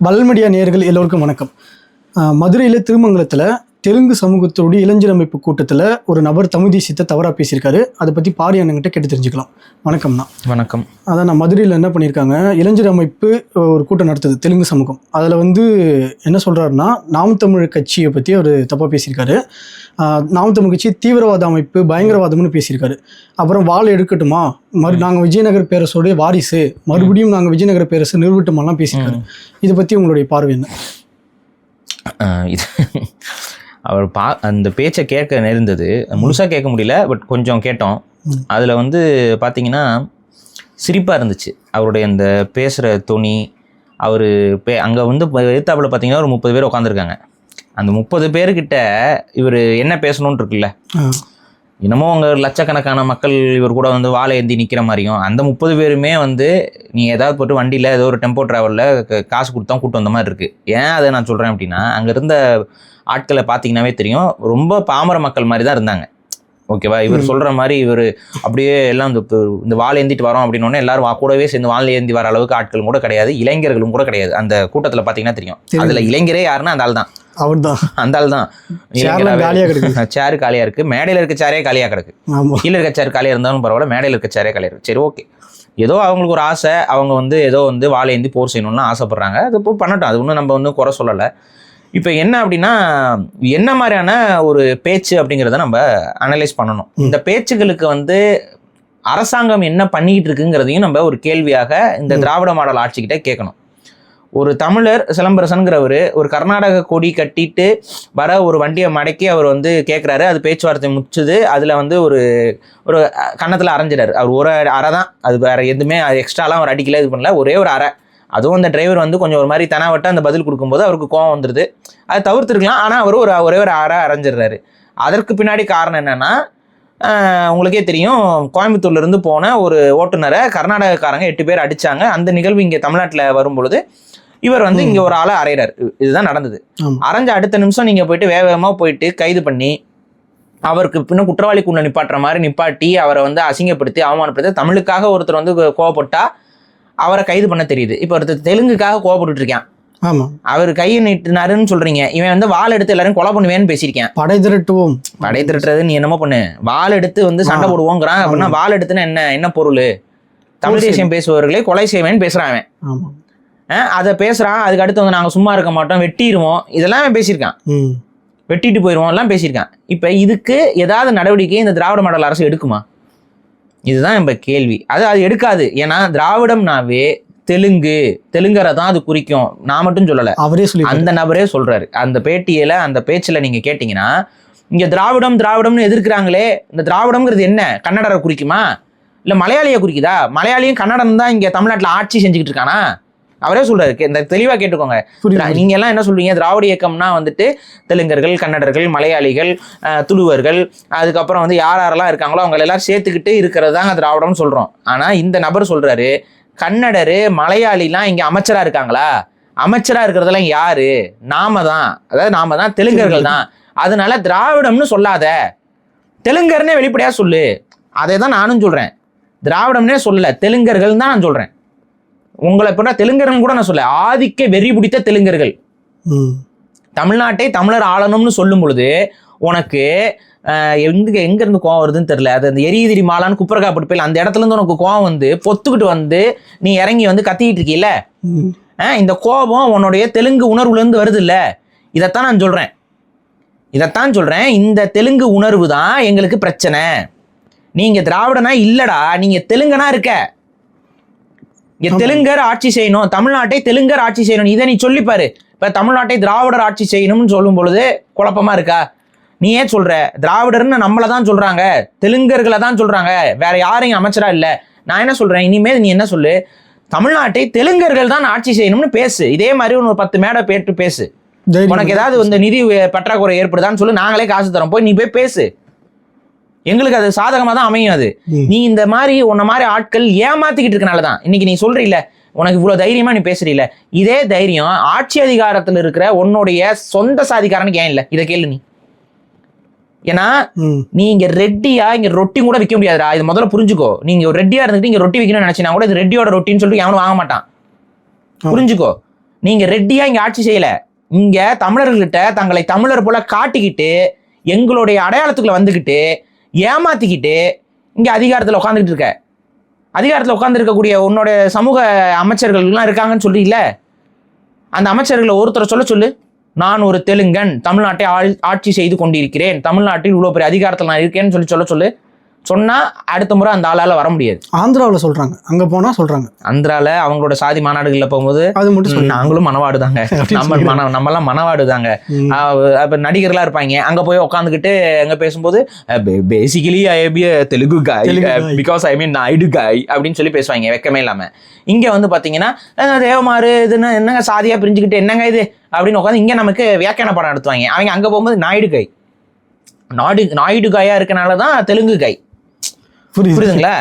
வல்மீடியா நேயர்கள் எல்லோருக்கும் வணக்கம். மதுரையில் திருமங்கலத்தில் தெலுங்கு சமூகத்தோடைய இளைஞர் அமைப்பு கூட்டத்தில் ஒரு நபர் தமிழ் தேசியத்தை தவறாக பேசியிருக்காரு. அதை பற்றி பாரி அண்ணங்கிட்ட கேட்டு தெரிஞ்சுக்கலாம். வணக்கம்ண்ணா. வணக்கம். அதான் நான் மதுரையில் என்ன பண்ணியிருக்காங்க, இளைஞர் அமைப்பு ஒரு கூட்டம் நடத்துது தெலுங்கு சமூகம். அதில் என்ன சொல்கிறாருன்னா, நாம் தமிழ் கட்சியை பற்றி அவர் தப்பாக பேசியிருக்காரு. நாம் தமிழ் கட்சி தீவிரவாத அமைப்பு, பயங்கரவாதம்னு பேசியிருக்காரு. அப்புறம் வாள் எடுக்கட்டுமா, நாங்கள் விஜயநகர் பேரரசோடைய வாரிசு, மறுபடியும் நாங்கள் விஜயநகர பேரரசு நிறுவட்டமெல்லாம் பேசியிருக்காரு. இதை பற்றி உங்களுடைய பார்வை என்ன? இது அவர் அந்த பேச்சை கேட்க நேர்ந்தது, முழுசாக கேட்க முடியல, பட் கொஞ்சம் கேட்டோம். அதில் பார்த்தீங்கன்னா சிரிப்பாக இருந்துச்சு அவருடைய அந்த பேசுகிற துணி. அவர் அங்கே எழுத்தாப்பில் பார்த்தீங்கன்னா ஒரு 30 பேர் உட்காந்துருக்காங்க. அந்த 30 பேர்கிட்ட இவர் என்ன பேசணும்னு இருக்குல்ல, என்னமோ அங்கே லட்சக்கணக்கான மக்கள் இவர் கூட வாழை ஏந்தி நிற்கிற மாதிரியும், அந்த 30 பேருமே நீ ஏதாவது போட்டு வண்டியில் ஏதோ ஒரு டெம்போ ட்ராவலில் காசு கொடுத்தா கூட்டு வந்த மாதிரி இருக்குது. ஏன் அதை நான் சொல்கிறேன் அப்படின்னா, அங்கே இருந்த ஆட்களை பார்த்தீங்கன்னாவே தெரியும், ரொம்ப பாமர மக்கள் மாதிரி தான் இருந்தாங்க. ஓகேவா? இவர் சொல்கிற மாதிரி இவர் அப்படியே எல்லாம் இந்த வாழை ஏந்திட்டு வரோம் அப்படின்னோடனே எல்லாரும் கூடவே சேர்ந்து வாழை ஏந்தி வர அளவுக்கு ஆட்களும் கூட கிடையாது, இளைஞர்களும் கூட கிடையாது. அந்த கூட்டத்தில் பார்த்தீங்கன்னா தெரியும், அதில் இளைஞரே யாருன்னா அந்த ஆள் தான். அந்த ஆள் தான். சேரு காலியாக இருக்குது, மேடையில் இருக்க சேரே காலியாக கிடக்கு, கீழே இருக்க சேர் காலியாக இருந்தாலும் பரவாயில்ல, மேடையில் இருக்க சேரே காலியாக இருக்குது. சரி, ஓகே, ஏதோ அவங்களுக்கு ஒரு ஆசை, அவங்க ஏதோ வாழை ஏந்தி போர் செய்யணும்னு ஆசைப்படுறாங்க, அது இப்போ பண்ணட்டும், அது ஒன்றும் நம்ம குறை சொல்லலை. இப்போ என்ன அப்படின்னா, என்ன மாதிரியான ஒரு பேச்சு அப்படிங்கிறத நம்ம அனலைஸ் பண்ணணும். இந்த பேச்சுகளுக்கு அரசாங்கம் என்ன பண்ணிக்கிட்டு இருக்குங்கிறதையும் நம்ம ஒரு கேள்வியாக இந்த திராவிட மாடல் ஆட்சிக்கிட்ட கேட்கணும். ஒரு தமிழர் சிலம்பரசன்கிறவர் ஒரு கர்நாடக கொடி கட்டிட்டு வர ஒரு வண்டியை மடக்கி அவர் கேட்குறாரு, அது பேச்சுவார்த்தை முடிச்சுது. அதில் ஒரு ஒரு கன்னத்தில் அரைஞ்சிடாரு. அவர் ஒரு அறை தான், அது வேறு எதுவுமே எக்ஸ்ட்ராலாம் அவர் அடிக்கல, இது பண்ணல, ஒரே ஒரு அறை. அதுவும் அந்த டிரைவர் கொஞ்சம் ஒரு மாதிரி தெனாவட்ட அந்த பதில் கொடுக்கும்போது அவருக்கு கோவம் வந்துடுது. அதை தவிர்த்துருக்கலாம், ஆனால் அவர் ஒரே ஒரு அறை அரைஞ்சிடுறாரு. அதற்கு பின்னாடி காரணம் என்னென்னா, உங்களுக்கே தெரியும், கோயம்புத்தூர்லேருந்து போன ஒரு ஓட்டுநரை கர்நாடகக்காரங்க 8 பேர் அடித்தாங்க. அந்த நிகழ்வு இங்கே தமிழ்நாட்டில் வரும்பொழுது இவர் இங்கே ஒரு ஆளை அறையிறார். இதுதான் நடந்தது. அரைஞ்ச அடுத்த நிமிஷம் நீங்கள் போயிட்டு வேகமாக போயிட்டு கைது பண்ணி அவருக்கு பின்ன குற்றவாளிக்குள்ள நிப்பாட்டுற மாதிரி நிப்பாட்டி அவரை அசிங்கப்படுத்தி அவமானப்படுத்தி, தமிழுக்காக ஒருத்தர் கோவப்பட்டா அவரை கைது பண்ண தெரியுது. இப்போ ஒருத்தர் தெலுங்குக்காக கோவப்பட்டு இருக்கான். ஆமா, அவர் கையை நீட்டினாருன்னு சொல்றீங்க, இவன் வாள் எடுத்து எல்லாரும் கொலை பண்ணுவேன்னு பேசியிருக்கேன். படை திரட்டுறது நீ என்னமோ பண்ணு, வாள் எடுத்து சண்டை போடுவோங்கிறான். அப்படின்னா வாள் எடுத்துன்னா என்ன பொருள்? தமிழ் தேசியம் பேசுபவர்களே கொலை செய்வேன்னு பேசுறான். அதை பேசுறான். அதுக்கு அடுத்து நாங்கள் சும்மா இருக்க மாட்டோம், வெட்டிடுவோம், இதெல்லாம் பேசியிருக்கான். வெட்டிட்டு போயிடுவோம் எல்லாம் பேசியிருக்கான். இப்போ இதுக்கு ஏதாவது நடவடிக்கை இந்த திராவிட மாடல் அரசு எடுக்குமா? இதுதான் நம்ம கேள்வி. அது எடுக்காது. ஏன்னா திராவிடம்னாவே தெலுங்கரை தான் அது குறிக்கும். நான் மட்டும் சொல்லலை, அவரே சொல்லி, அந்த நபரே சொல்றாரு. அந்த பேட்டியில அந்த பேச்சுல நீங்க கேட்டீங்கன்னா, இங்க திராவிடம்னு எதிர்க்கிறாங்களே, இந்த திராவிடம்ங்கிறது என்ன? கன்னடரை குறிக்குமா இல்ல மலையாளியை குறிக்குதா? மலையாளியும் கன்னடம் தான் இங்க தமிழ்நாட்டில் ஆட்சி செஞ்சுக்கிட்டு இருக்கானா? அவரே சொல்றாரு. இந்த தெளிவா கேட்டுக்கோங்க. நீங்க எல்லாம் என்ன சொல்றீங்க, திராவிட இயக்கம்னா தெலுங்கர்கள், கன்னடர்கள், மலையாளிகள், துளுவர்கள், அதுக்கப்புறம் யாரெல்லாம் இருக்காங்களோ அவங்க எல்லாரும் சேர்த்துக்கிட்டு இருக்கிறது தாங்க திராவிடம்னு சொல்றோம். ஆனா இந்த நபர் சொல்றாரு, கன்னடரு மலையாளிலாம் இங்க அமைச்சரா இருக்காங்களா? அமைச்சரா இருக்கிறதெல்லாம் யாரு? நாம தான் தெலுங்கர்கள் தான். அதனால திராவிடம்னு சொல்லாத, தெலுங்கர்னே வெளிப்படையா சொல்லு. அதை தான் நானும் சொல்றேன். திராவிடம்னே சொல்லல, தெலுங்கர்கள் தான் நான் சொல்றேன். உங்களை எப்படின்னா தெலுங்கர்கள் கூட நான் சொல்ல, ஆதிக்க வெறி பிடித்த தெலுங்கர்கள் தமிழ்நாட்டை தமிழர் ஆளணும்னு சொல்லும் பொழுது உனக்கு எங்க இருந்து கோவம் வருதுன்னு தெரியல. அது அந்த எரியுதிரி மாலான்னு குப்பரக்காப்பட்டு போய் அந்த இடத்துல இருந்து உனக்கு கோவம் பொத்துக்கிட்டு நீ இறங்கி கத்திக்கிட்டு இருக்கீல்ல, இந்த கோபம் உன்னுடைய தெலுங்கு உணர்வுல இருந்து வருது இல்ல. இதைத்தான் நான் சொல்றேன். இந்த தெலுங்கு உணர்வு தான் எங்களுக்கு பிரச்சனை. நீங்க திராவிடனா இல்லடா, நீங்க தெலுங்கனா இருக்க. இங்க தெலுங்கர் ஆட்சி செய்யணும், தமிழ்நாட்டை தெலுங்கர் ஆட்சி செய்யணும், இதை நீ சொல்லிப்பாரு. இப்ப தமிழ்நாட்டை திராவிடர் ஆட்சி செய்யணும்னு சொல்லும் பொழுது குழப்பமா இருக்கா? நீ ஏன் சொல்ற திராவிடர்னு? நம்மளை தான் சொல்றாங்க, தெலுங்கர்களை தான் சொல்றாங்க, வேற யாரையும் அமைச்சரா இல்ல. நான் என்ன சொல்றேன், இனிமேல் நீ என்ன சொல்லு, தமிழ்நாட்டை தெலுங்கர்கள் தான் ஆட்சி செய்யணும்னு பேசு. இதே மாதிரி ஒரு 10 மேடை பேட்டு பேசு. உனக்கு ஏதாவது நிதி பற்றாக்குறை ஏற்படுதான்னு சொல்லு, நாங்களே காசு தரோம், போய் நீ போய் பேசு. எங்களுக்கு அது சாதகமா தான் அமையும். அது நீ இந்த மாதிரி உன்ன மாதிரி ஆட்கள் ஏமாத்திக்கிட்டு இருக்கனாலதான் இன்னைக்கு நீ சொல்றீல, உனக்கு இவ்வளவு தைரியமா நீ பேசுறீல. இதே தைரியம் ஆட்சி அதிகாரத்துல இருக்கிற உன்னுடைய சொந்த சாதிக்காரனுக்கு ஏன் இல்ல? இதை கேளு நீ. ஏன்னா நீ இங்க ரெட்டியா இங்க ரொட்டி கூட விற்க முடியாதுடா. இது முதல்ல புரிஞ்சுக்கோ. நீங்க ஒரு ரெட்டியா இருந்துட்டு இங்க ரொட்டி விற்கணும்னு நினைச்சீங்கன்னா கூட இது ரெட்டியோட ரொட்டின்னு சொல்லிட்டு எவனும் வாங்க மாட்டான். புரிஞ்சுக்கோ. நீங்க ரெட்டியா இங்க ஆட்சி செய்யல. இங்க தமிழர்கள்கிட்ட தங்களை தமிழர் போல காட்டிக்கிட்டு எங்களுடைய அடையாளத்துக்குள்ள வந்துக்கிட்டு ஏமாத்திக்கிட்டு இங்க அதிகாரத்துல உட்காந்துக்கிட்டு இருக்க. அதிகாரத்துல உட்கார்ந்து இருக்கக்கூடிய உன்னோட சமூக அமைச்சர்கள்லாம் இருக்காங்கன்னு சொல்றீங்கள, அந்த அமைச்சர்களை ஒருத்தரை சொல்லு, நான் ஒரு தெலுங்கன், தமிழ்நாட்டை ஆட்சி செய்து கொண்டிருக்கிறேன், தமிழ்நாட்டில் இவ்வளவு பெரிய அதிகாரத்தில் நான் இருக்கேன்னு சொல்லு. சொன்னா அடுத்த முறை அந்த ஆளால வர முடியாது. ஆந்திராவில் சொல்றாங்க, அங்க போனா சொல்றாங்க. ஆந்திரால அவங்களோட சாதி மாநாடுகள்ல போகும்போது அது மட்டும் நாங்களும் மனவாடு தாங்க, நம்மெல்லாம் மனவாடு தாங்க. அப்ப நடிகர்களா இருப்பாங்க, அங்க போய் உட்காந்துக்கிட்டு அங்க பேசும்போது பேசிக்கலி ஐ பி தெலுங்கு காய் பிகாஸ் ஐ மீன் நாயுடு காய் அப்படின்னு சொல்லி பேசுவாங்க வெக்கமே இல்லாம. இங்க வந்து பாத்தீங்கன்னா தேவமாறு இதுன்னு என்னங்க சாதியா பிரிஞ்சுக்கிட்டு என்னங்க இது அப்படின்னு உட்காந்து இங்க நமக்கு வியாக்கியான படம் நடத்துவாங்க. அவங்க அங்க போகும்போது நாயுடு காய், நாயுடு காயா இருக்கனாலதான் தெலுங்கு காய். புரியுதுங்களா?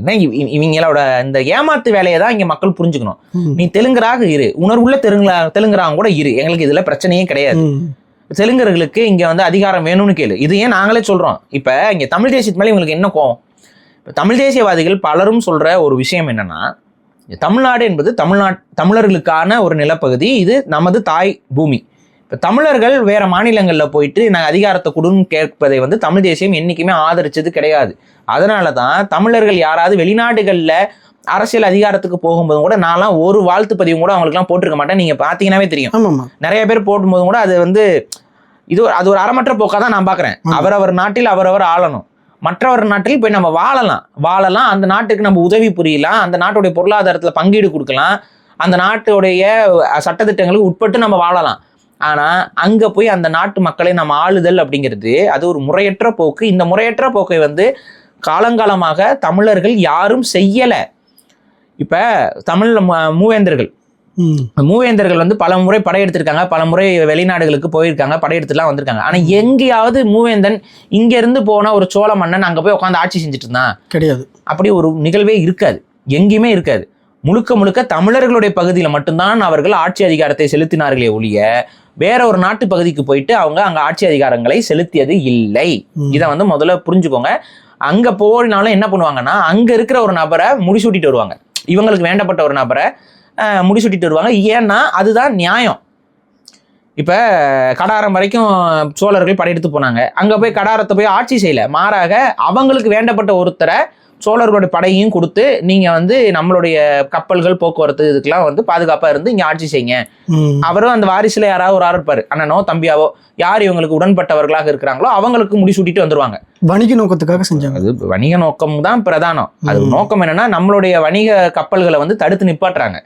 என்ன இவங்களோட இந்த ஏமாத்து வேலையை தான் இங்க மக்கள் புரிஞ்சுக்கணும். நீ தெலுங்கராக இரு, உணர்வுள்ள தெலுங்கராக கூட இரு, எங்களுக்கு இதுல பிரச்சனையே கிடையாது. தெலுங்கர்களுக்கு இங்க வந்து அதிகாரம் வேணும்னு கேளு. இது ஏன் நாங்களே சொல்றோம். இப்ப இங்க தமிழ் தேசியத்து மேல இவங்களுக்கு என்ன கோவம்? இப்ப தமிழ் தேசியவாதிகள் பலரும் சொல்ற ஒரு விஷயம் என்னன்னா, தமிழ்நாடு என்பது தமிழர்களுக்கான ஒரு நிலப்பகுதி, இது நமது தாய் பூமி. இப்போ தமிழர்கள் வேற மாநிலங்களில் போயிட்டு நாங்கள் அதிகாரத்தை கொடுன்னு கேட்பதை வந்து தமிழ் தேசியம் என்றைக்குமே ஆதரிச்சது கிடையாது. அதனால தான் தமிழர்கள் யாராவது வெளிநாடுகளில் அரசியல் அதிகாரத்துக்கு போகும்போது கூட நான்லாம் ஒரு வாழ்த்து பதிவும் கூட அவங்களுக்குலாம் போட்டிருக்க மாட்டேன். நீங்கள் பார்த்தீங்கன்னாவே தெரியும், நிறைய பேர் போடும்போதும் கூட அது வந்து அது ஒரு அறமற்ற போக்காக தான் நான் பார்க்குறேன். அவரவர் நாட்டில் அவரவர் ஆளணும், மற்றவர் நாட்டில் போய் நம்ம வாழலாம், அந்த நாட்டுக்கு நம்ம உதவி புரியலாம், அந்த நாட்டுடைய பொருளாதாரத்தில் பங்கீடு கொடுக்கலாம், அந்த நாட்டுடைய சட்டத்திட்டங்களுக்கு உட்பட்டு நம்ம வாழலாம். ஆனா அங்க போய் அந்த நாட்டு மக்களை நம்ம ஆளுதல் அப்படிங்கிறது அது ஒரு முறையற்ற போக்கு. இந்த முறையற்ற போக்கை வந்து காலங்காலமாக தமிழர்கள் யாரும் செய்யல. இப்ப தமிழ்ல மூவேந்தர்கள் வந்து பல முறை படையெடுத்திருக்காங்க, பல முறை வெளிநாடுகளுக்கு போயிருக்காங்க, படையெடுத்துலாம் வந்திருக்காங்க. ஆனா எங்கேயாவது மூவேந்தன் இங்க இருந்து போன ஒரு சோழ மன்னன் அங்க போய் உட்காந்து ஆட்சி செஞ்சுட்டு இருந்தான்? கிடையாது. அப்படி ஒரு நிகழ்வே இருக்காது, எங்கேயுமே இருக்காது. முழுக்க தமிழர்களுடைய பகுதியில் மட்டும்தான் அவர்கள் ஆட்சி அதிகாரத்தை செலுத்தினார்களே ஒழிய வேற ஒரு நாட்டு பகுதிக்கு போயிட்டு அவங்க அங்க ஆட்சி அதிகாரங்களை செலுத்தியது இல்லை. இதை வந்து முதல்ல புரிஞ்சுக்கோங்க. அங்க போனாலும் என்ன பண்ணுவாங்கன்னா, அங்க இருக்கிற ஒரு நபரை முடிசூட்டிட்டு வருவாங்க, இவங்களுக்கு வேண்டப்பட்ட ஒரு நபரை முடிசூட்டிட்டு வருவாங்க. ஏன்னா அதுதான் நியாயம். இப்ப கடாரம் வரைக்கும் சோழர்கள் படையெடுத்து போனாங்க, அங்க போய் கடாரத்தை போய் ஆட்சி செய்யல, மாறாக அவங்களுக்கு வேண்டப்பட்ட ஒருத்தரை சோழர்களுடைய படையையும் கொடுத்து நீங்க வந்து நம்மளுடைய கப்பல்கள் போக்குவரத்து இதுக்கெல்லாம் வந்து பாதுகாப்பா இருந்து இங்க ஆட்சி செய்யுங்க. அவரும் அந்த வாரிசுல யாராவது ஒரு ஆள் இருப்பாரு, அண்ணனோ தம்பியாவோ, யார் இவங்களுக்கு உடன்பட்டவர்களாக இருக்கிறாங்களோ அவங்களுக்கு முடிசூட்டிட்டு வந்துருவாங்க. வணிக நோக்கத்துக்காக செஞ்சாங்க. அது வணிக நோக்கம் தான் பிரதானம். அது நோக்கம் என்னன்னா நம்மளுடைய வணிக கப்பல்களை வந்து தடுத்து நிப்பாட்டுறாங்க.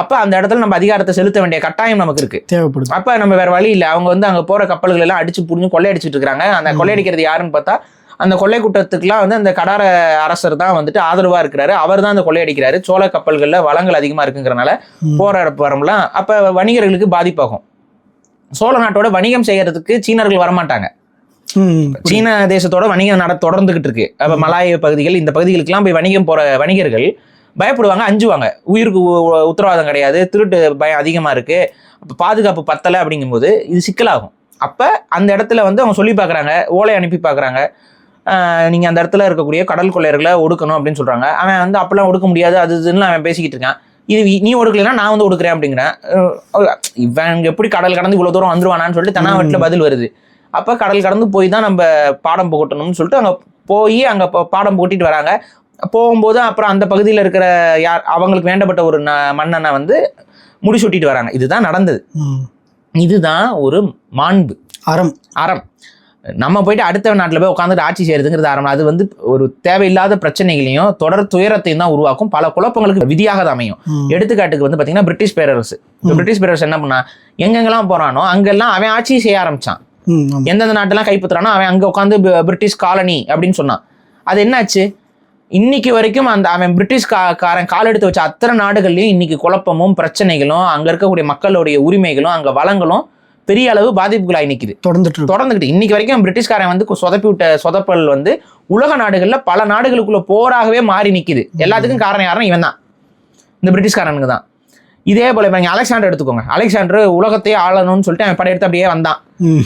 அப்ப அந்த இடத்துல நம்ம அதிகாரத்தை செலுத்த வேண்டிய கட்டாயம் நமக்கு இருக்கு, தேவைப்படுது. அப்ப நம்ம வேற வழி இல்லை. அவங்க வந்து அங்க போற கப்பல்கள் எல்லாம் அடிச்சு புரிஞ்சு கொள்ளையடிச்சிட்டு இருக்காங்க. அந்த கொள்ளையடிக்கிறது யாருன்னு பார்த்தா அந்த கொள்ளை கூட்டத்துக்குலாம் வந்து அந்த கடார அரசர் தான் வந்துட்டு ஆதரவா இருக்கிறாரு, அவர் தான் அந்த கொள்ளையடிக்கிறாரு. சோழ கப்பல்கள்ல வளங்கள் அதிகமா இருக்குங்கிறனால போராடப்பறம்லாம் அப்ப வணிகர்களுக்கு பாதிப்பாகும். சோழ நாட்டோட வணிகம் செய்யறதுக்கு சீனர்கள் வரமாட்டாங்க. சீன தேசத்தோட வணிகம் தொடர்ந்துகிட்டு இருக்கு. அப்ப மலாய பகுதிகள், இந்த பகுதிகளுக்கெல்லாம் போய் வணிகம் போற வணிகர்கள் பயப்படுவாங்க, அஞ்சுவாங்க. உயிருக்கு உத்தரவாதம் கிடையாது, திருட்டு பயம் அதிகமா இருக்கு, அப்ப பாதுகாப்பு பத்தலை. அப்படிங்கும்போது இது சிக்கலாகும். அப்ப அந்த இடத்துல வந்து அவங்க சொல்லி பாக்குறாங்க, ஓலை அனுப்பி பாக்குறாங்க, நீங்க அந்த இடத்துல இருக்கக்கூடிய கடல் கொள்ளையர்களை ஒடுக்கணும் அப்படின்னு சொல்றாங்க. அவன் வந்து அப்பெல்லாம் ஒடுக்க முடியாது, அது இதுன்னு அவன் பேசிக்கிட்டு இருக்கான். இது நீ ஒடுக்கலைன்னா நான் வந்து ஒடுக்குறேன் அப்படிங்கிறேன். இவன் எப்படி கடல் கடந்து இவ்வளவு தூரம் வந்துருவானான்னு சொல்லிட்டு தனாவட்டில பதில் வருது. அப்ப கடல் கடந்து போய் தான் நம்ம பாடம் புகட்டணும்னு சொல்லிட்டு அங்க போய் அங்க பாடம் புகட்டிட்டு வராங்க. போகும்போது அப்புறம் அந்த பகுதியில் இருக்கிற அவங்களுக்கு வேண்டப்பட்ட ஒரு மன்னனை வந்து முடிசூட்டிட்டு வராங்க. இதுதான் நடந்தது. இதுதான் ஒரு மாண்பு, அறம். நம்ம போயிட்டு அடுத்த நாட்டில் போய் உட்காந்துட்டு ஆட்சி செய்யறதுங்கிறது அறம். அது வந்து ஒரு தேவையில்லாத பிரச்சனைகளையும் தொடர் துயரத்தையும் தான் உருவாக்கும், பல குழப்பங்களுக்கு விதியாக தான் அமையும். எடுத்துக்காட்டுக்கு வந்து பார்த்தீங்கன்னா பிரிட்டிஷ் பேரரசு. பிரிட்டிஷ் பேரரசு என்ன பண்ணா, எங்கெங்கெல்லாம் போறானோ அங்கெல்லாம் அவன் ஆட்சி செய்ய ஆரம்பிச்சான். எந்தெந்த நாட்டெல்லாம் கைப்பற்றுறானோ அவன் அங்கே உட்காந்து பிரிட்டிஷ் காலனி அப்படின்னு சொன்னான். அது என்னாச்சு? இன்னைக்கு வரைக்கும் அந்த அவன் பிரிட்டிஷ்காரன் கால் எடுத்து வச்ச அத்தனை நாடுகள்லையும் இன்னைக்கு குழப்பமும் பிரச்சனைகளும், அங்க இருக்கக்கூடிய மக்களுடைய உரிமைகளும் அங்க வளங்களும் பெரிய அளவு பாதிப்புகளாகி நிற்குது, தொடர்ந்துகிட்டு. இன்னைக்கு வரைக்கும் பிரிட்டிஷ்காரன் வந்து சொதப்பி விட்ட சொதப்பல் வந்து உலக நாடுகள்ல பல நாடுகளுக்குள்ள போராகவே மாறி நிற்குது. எல்லாத்துக்கும் காரணம் யாருன்னா இவன் தான், இந்த பிரிட்டிஷ்காரனுக்கு தான். இதே போல இப்ப நீங்க அலெக்சாண்டர் எடுத்துக்கோங்க. அலெக்சாண்டர் உலகத்தையே ஆளணும்னு சொல்லிட்டு அவன் படையெடுத்து அப்படியே வந்தான்,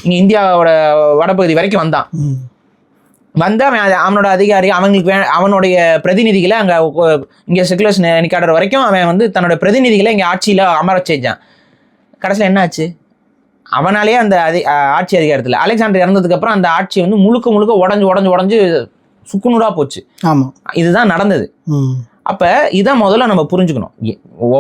இங்க இந்தியாவோட வடபகுதி வரைக்கும் வந்தான். வந்து அவனோட அதிகாரி அவங்களுக்கு அவனுடைய பிரதிநிதிகளை அங்கே இங்கே செகுலர்ஸ் நிக்காடுற வரைக்கும் அவன் வந்து தன்னோட பிரதிநிதிகளை இங்கே ஆட்சியில் அமர செஞ்சான். கடைசியில் என்ன ஆச்சு? அவனாலேயே அந்த ஆட்சி அதிகாரத்தில் அலெக்சாண்டர் இறந்ததுக்கப்புறம் அந்த ஆட்சி வந்து முழுக்க முழுக்க உடஞ்சு சுக்குநூறாக போச்சு. ஆமாம், இதுதான் நடந்தது. அப்போ இதான் முதல்ல நம்ம புரிஞ்சுக்கணும்.